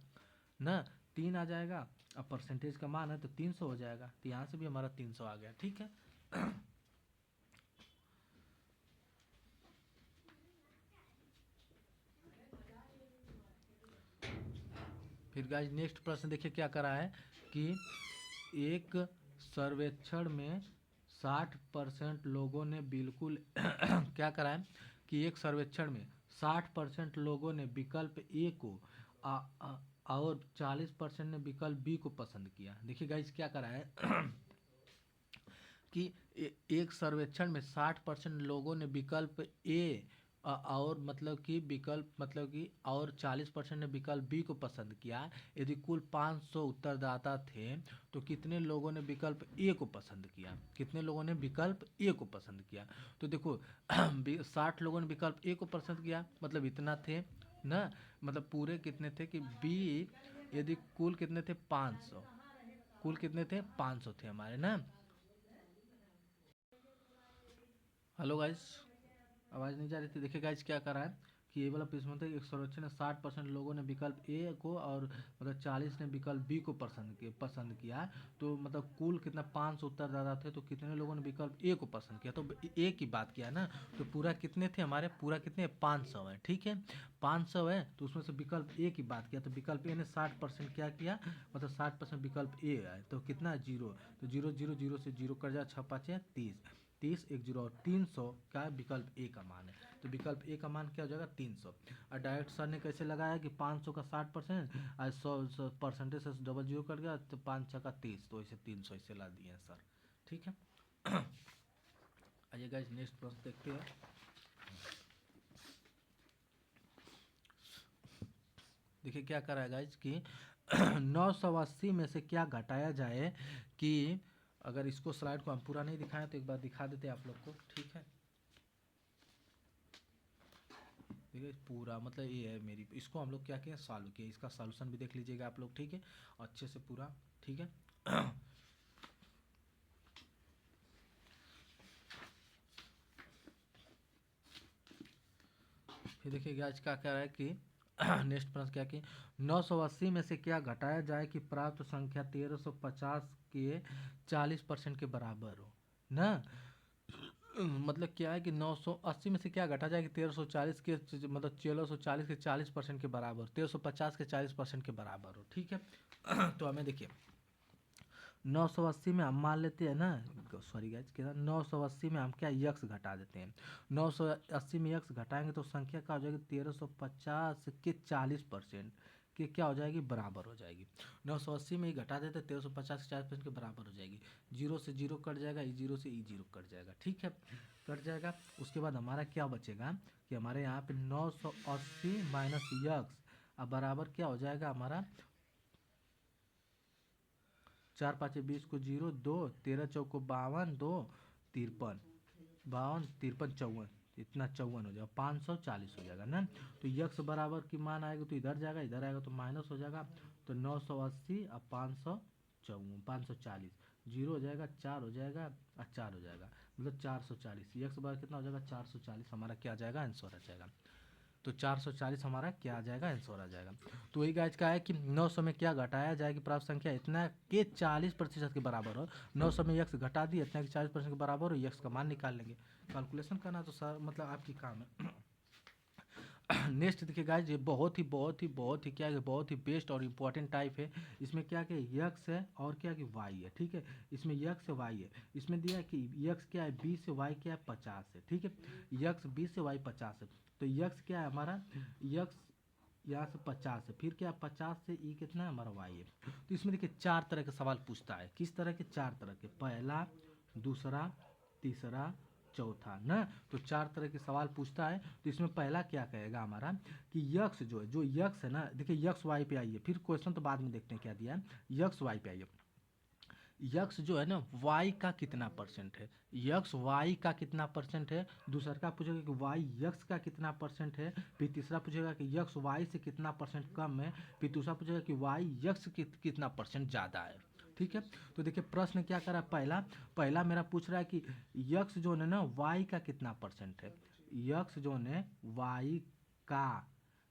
ना, 3 आ जाएगा। अब परसेंटेज का मान है तो 300 हो जाएगा, तो यहाँ से भी हमारा 300 आ गया, ठीक है। फिर गाइस नेक्स्ट प्रश्न देखिए क्या करा है कि एक सर्वेक्षण में 60% लोगों ने बिल्कुल क्या करा है कि एक सर्वेक्षण में 60% लोगों ने विकल्प ए को आ, आ, और 40% ने विकल्प बी को पसंद किया। देखिए गाइस क्या करा है कि एक सर्वेक्षण में 60% लोगों ने विकल्प ए और मतलब कि विकल्प मतलब कि और 40% ने विकल्प बी को पसंद किया। यदि कुल 500 उत्तरदाता थे तो कितने लोगों ने विकल्प ए को पसंद किया? कितने लोगों ने विकल्प ए को पसंद किया? तो देखो 60 लोगों ने विकल्प ए को पसंद किया, मतलब इतना थे ना, मतलब पूरे कितने थे कि बी, यदि कुल कितने थे? 500, कुल कितने थे? 500 थे हमारे ना। हेलो गाइस, आवाज़ नहीं जा रही थी। देखिए गाइस क्या कर रहा है कि ये वाला प्रश्न मतलब एक सर्वेक्षण में 60% लोगों ने विकल्प ए को और मतलब 40 ने विकल्प बी को पसंद किया। तो मतलब कुल कितना 500 उत्तरदाता थे, तो कितने लोगों ने विकल्प ए को पसंद किया, तो ए की बात किया ना। तो पूरा कितने थे हमारे, पूरा कितने 500 है, ठीक है 500 है। तो उसमें से विकल्प ए की बात किया, तो विकल्प ए ने 60% क्या किया, मतलब 60% विकल्प ए है, तो कितना जीरो, तो जीरो जीरो जीरो से जीरो कर जाए, 6×5 = 30, 30 एक जीरो और 300 का विकल्प ए का मान है। तो विकल्प ए का मान क्या हो जाएगा 300। और डायरेक्ट सर ने कैसे लगाया कि 500 का 60% और 100 परसेंटेज से डबल जीरो कर गया, तो 5×6 = 30, तो इसे 300 इसे ला दिए हैं सर, ठीक है। आइए गाइस नेक्स्ट प्रश्न देखते हैं। देखिए क्या कर रहा है गाइस कि 980 में से क्या घटाया जाए, कि अगर इसको स्लाइड को हम पूरा नहीं दिखाएं तो एक बार दिखा देते हैं आप लोग को, ठीक है। देखिए पूरा मतलब ये है मेरी, इसको हम लोग क्या किया सॉल्व किया, इसका सॉल्यूशन भी देख लीजिएगा आप लोग, ठीक है अच्छे से पूरा, ठीक है। फिर देखिए आज क्या कह रहा है कि नेक्स्ट प्रश्न क्या कि 980 में से क्या घटाया जाए कि प्राप्त संख्या 1350 के 40% के बराबर हो ना। मतलब क्या है कि 980 में से क्या घटा जाए कि 1340 के मतलब 1340 के 40% के बराबर, 1350 के 40% के बराबर हो, ठीक है। तो हमें देखिए 980 में हम मान लेते हैं ना, सॉरी गाइज क्या 980 में हम क्या यक्स घटा देते हैं, 980 में यक्स घटाएंगे तो संख्या क्या हो जाएगी 1350 के 40% के क्या हो जाएगी बराबर हो जाएगी। 980 में ही घटा देते 1350 के 40% के बराबर हो जाएगी। जीरो से जीरो कट जाएगा, ई जीरो से ई जीरो कट जाएगा, ठीक है कट जाएगा। उसके बाद हमारा क्या बचेगा कि हमारे यहाँ पे 980 माइनस यक्स अब बराबर क्या हो जाएगा हमारा 4×5 = 20 को 0 2 13×4 = 52 2 53 52 53 54 इतना 54 हो जाएगा 540 हो जाएगा ना। तो यक्स बराबर की मान आएगा तो इधर जाएगा, इधर आएगा तो माइनस हो जाएगा, तो 980 अब 540 जीरो हो जाएगा 4 हो जाएगा और 4 हो जाएगा, मतलब 440 यक्स बराबर कितना हो जाएगा 440 हमारा क्या आ जाएगा आंसर आ जाएगा। तो 440 हमारा क्या आ जाएगा आंसर आ जाएगा। तो वही गाइज का है कि 900 में क्या घटाया जाए कि प्राप्त संख्या इतना के 40% के बराबर हो। 900 में यक्स घटा दिए इतना कि 40% के बराबर हो, यक्स का मान निकाल लेंगे। कैलकुलेशन करना तो सर मतलब आपकी काम है। नेक्स्ट देखिए गाइज ये बहुत ही क्या है बहुत ही बेस्ट और इम्पोर्टेंट टाइप है। इसमें क्या कि यक्स है और क्या कि वाई है, ठीक है। इसमें यक्स है वाई है, इसमें दिया है कि यक्स क्या है 20 से वाई क्या है 50 है, ठीक है। यक्स 20 से वाई 50 है, तो यक्स क्या है हमारा यक्स यहाँ से 50 है, फिर क्या 50 से ई कितना है हमारा वाई है। तो इसमें देखिए 4 तरह के सवाल पूछता है, किस तरह के 4 तरह के, पहला दूसरा तीसरा चौथा ना। तो 4 तरह के सवाल पूछता है। तो इसमें पहला क्या कहेगा हमारा कि यक्स जो है, जो यक्स है ना, देखिए यक्स वाई पे आइए, फिर क्वेश्चन तो बाद में देखते हैं क्या दिया है। यक्स वाई पे आइए, यक्स जो है ना वाई का कितना परसेंट है, यक्स वाई का कितना परसेंट है। दूसरा का पूछेगा कि वाई यक्स का कितना परसेंट है। फिर तीसरा पूछेगा कि यक्स वाई से कितना परसेंट कम है। फिर दूसरा पूछेगा कि वाई यक्स कितना परसेंट ज़्यादा है, ठीक है। तो देखिए प्रश्न क्या कर रहा है, पहला मेरा पूछ रहा है कि यक्स जो है ना वाई का कितना परसेंट है, यक्स जो है वाई का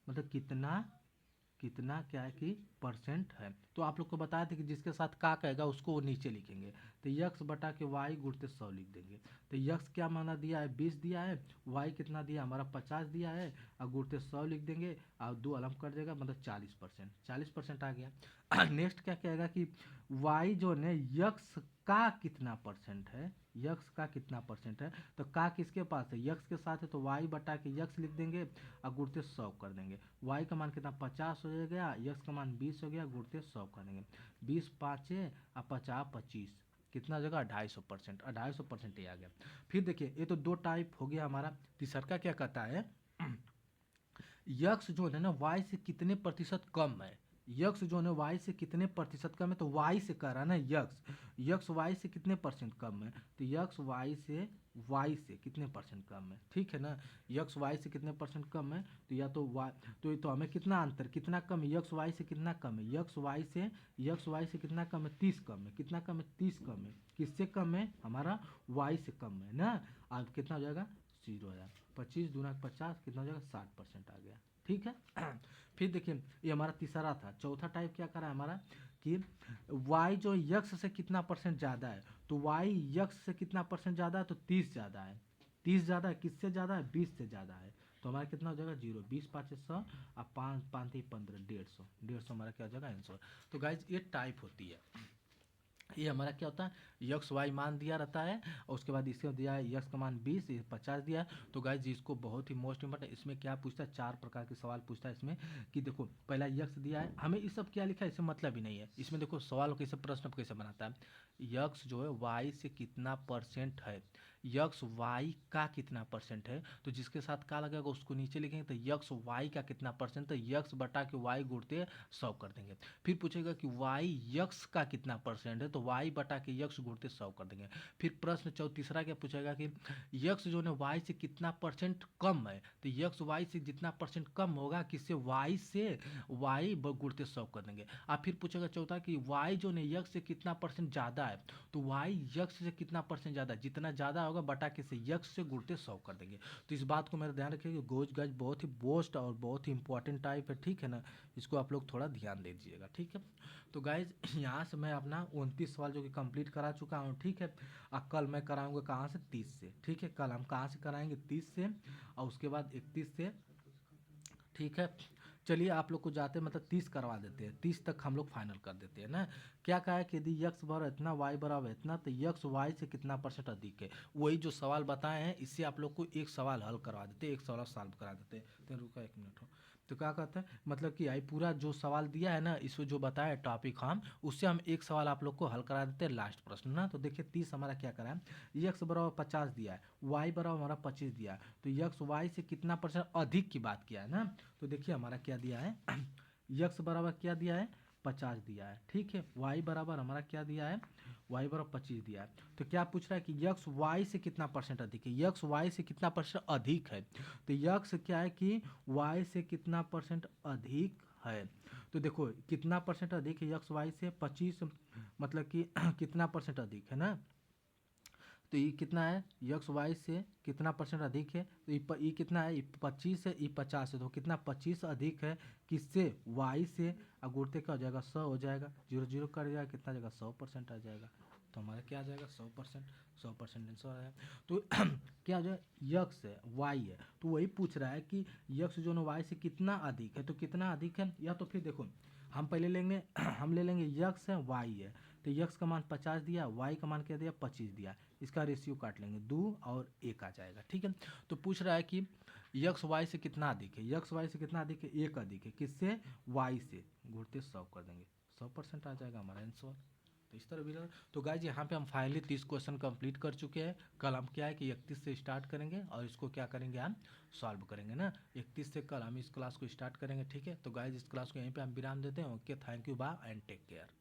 मतलब कितना कितना क्या है कि परसेंट है। तो आप लोग को बताया था कि जिसके साथ का कहेगा उसको वो नीचे लिखेंगे। तो यक्स बटा के वाई गुणते 100 लिख देंगे। तो यक्स क्या माना दिया है 20 दिया है, वाई कितना दिया हमारा 50 दिया है, और गुणते 100 लिख देंगे और 2 अलग कर देगा मतलब 40% आ गया। नेक्स्ट क्या कहेगा कि वाई जो है यक्स का कितना परसेंट है, यक्स का कितना परसेंट है। तो का किसके पास है यक्स के साथ है, तो वाई बटा के यक्स लिख देंगे और गुणते 100 कर देंगे। वाई का मान कितना 50 हो गया, यक्स का मान 20 हो गया, गुणते 100 कर देंगे। 20 5 और 50 25 कितना जगह 250%, 250% ही आ गया। फिर देखिए ये तो 2 टाइप हो गया हमारा। तीसरा का क्या कहता है यक्स जो है ना वाई से कितने प्रतिशत कम है, यक्स जो है वाई से कितने प्रतिशत कम है। तो वाई से कह रहा है ना यक्स वाई से कितने परसेंट कम है, तो यक्स वाई से कितने परसेंट कम है, ठीक है ना। यक्स वाई से कितने परसेंट कम है, तो या तो वाई तो हमें कितना अंतर कितना कम है, यक्स वाई से कितना कम है, यक्स वाई से कितना कम है 30 कम है, कितना कम है 30 कम है, किससे कम है हमारा वाई से कम है ना। अब कितना हो जाएगा जीरो आया। 25 दूना 50 कितना हो जाएगा 60% आ गया। ठीक है। फिर देखिए ये हमारा तीसरा था। चौथा टाइप क्या करा है हमारा कि y जो यक्स से कितना परसेंट ज़्यादा है, तो y यक्स से कितना परसेंट ज़्यादा है, तो 30 ज़्यादा है। 30 ज़्यादा है, किससे ज़्यादा है, 20 से ज़्यादा है। तो हमारा कितना हो जाएगा जीरो। 20 5 100 और 5 5 15 150। 150 हमारा क्या हो जाएगा आंसर। तो गाइज ये टाइप होती है। ये हमारा क्या होता है, यक्स वाई मान दिया रहता है और उसके बाद इसको दिया है यक्स का मान 20, 50 दिया है। तो गाइज इसको बहुत ही मोस्ट इंपॉर्टेंट, इसमें क्या पूछता है, 4 प्रकार के सवाल पूछता है इसमें कि देखो पहला यक्स दिया है, हमें इस सब क्या लिखा है इससे मतलब ही नहीं है। इसमें देखो सवाल कैसे, प्रश्न कैसे बनाता है, यक्स जो है वाई से कितना परसेंट है, यक्स वाई का कितना परसेंट है, तो जिसके साथ का लगेगा उसको नीचे लिखेंगे, तो यक्स वाई का कितना परसेंट, तो यक्स बटा के वाई गुणते 100 कर देंगे। फिर पूछेगा कि वाई यक्स का कितना परसेंट है, तो वाई बटा के यक्स गुणते 100 कर देंगे। फिर प्रश्न तीसरा क्या पूछेगा कि यक्स जो है वाई से कितना परसेंट कम है, तो यक्स वाई से जितना परसेंट कम होगा किससे, वाई से, वाई गुणते 100 कर देंगे। अब फिर पूछेगा चौथा कि वाई जो है यक्स से कितना परसेंट ज़्यादा है, तो वाई यक्स से कितना परसेंट ज़्यादा, जितना ज़्यादा होगा बटा के से यक्स से गुणते 100 कर देंगे। तो इस बात को मेरा ध्यान रखिए कि गोज गाज बहुत ही बोस्ट और बहुत ही इंपॉर्टेंट टाइप है। ठीक है ना, इसको आप लोग थोड़ा ध्यान दे दीजिएगा। ठीक है। तो गाइज यहाँ से मैं अपना 29 सवाल जो कि कंप्लीट करा चुका हूँ। ठीक है। और कल मैं कराऊंगा कहाँ से, 30 से। ठीक है, कल हम कहाँ से कराएंगे, 30 से, और उसके बाद 31 से। ठीक है। चलिए आप लोग को जाते मतलब 30 करवा देते हैं, 30 तक हम लोग फाइनल कर देते हैं ना। क्या कहा है कि यदि यक्स बराबर इतना वाई बराबर इतना, तो यक्स वाई से कितना परसेंट अधिक है। वही जो सवाल बताए हैं इससे आप लोग को एक सवाल हल करवा देते हैं, एक सवाल सॉल्व करा देते हैं। तो रुका 1 मिनट हो। तो क्या कहते हैं मतलब कि आई पूरा जो सवाल दिया है ना, इसको जो बताया टॉपिक हम, उससे हम एक सवाल आप लोग को हल करा देते हैं लास्ट प्रश्न ना। तो देखिए 30 हमारा क्या करा है, यक्स बराबर 50 दिया है, वाई बराबर हमारा 25 दिया है, तो यक्स वाई से कितना परसेंट अधिक की बात किया है ना। तो देखिए हमारा क्या दिया है, यक्स बराबर क्या दिया है, 50 दिया है। ठीक है। वाई बराबर हमारा क्या दिया है, वाई बराबर 25 दिया है। तो क्या पूछ रहा है कि यक्स वाई से कितना परसेंट अधिक है, यक्स वाई से कितना परसेंट अधिक है। तो यक्स क्या है कि वाई से कितना परसेंट अधिक है। तो देखो कितना परसेंट अधिक है यक्स वाई से, 25 मतलब कि कितना परसेंट अधिक है ना। तो ये कितना है, यक्स वाई से कितना परसेंट अधिक है, तो ये कितना है, 25 है, ये 50 है, तो कितना 25 अधिक है किससे, वाई से। और गुणते क्या हो जाएगा 100 हो जाएगा, 0 0 कर जाएगा, कितना आ जाएगा 100% आ जाएगा। तो हमारा क्या आ जाएगा 100%, 100% आंसर आया। तो क्या हो जाएगा, यक्स है वाई है, तो वही पूछ रहा है कि यक्स जो है वाई से कितना अधिक है, तो कितना अधिक है, या तो फिर देखो हम पहले लेंगे हम ले लेंगे यक्स है वाई है, तो यक्स का मान 50 दिया, वाई का मान क्या दिया 25 दिया, इसका रेशियो काट लेंगे 2 और 1 आ जाएगा। ठीक है। तो पूछ रहा है कि यक्स वाई से कितना अधिक है, यक्स वाई से कितना अधिक है, 1 अधिक है किससे, वाई से, गुणते 100 कर देंगे, 100% आ जाएगा हमारा आंसर। तो इस तरह भी तो गाइज यहाँ पे हम फाइनली 30 क्वेश्चन कंप्लीट कर चुके हैं। कल हम क्या है कि 31 से स्टार्ट करेंगे और इसको क्या करेंगे हम सॉल्व करेंगे ना। 31 से कल हम इस क्लास को स्टार्ट करेंगे। ठीक है। तो गाइज इस क्लास को यहीं पे हम विराम देते हैं। Okay, thank you, bye and take care.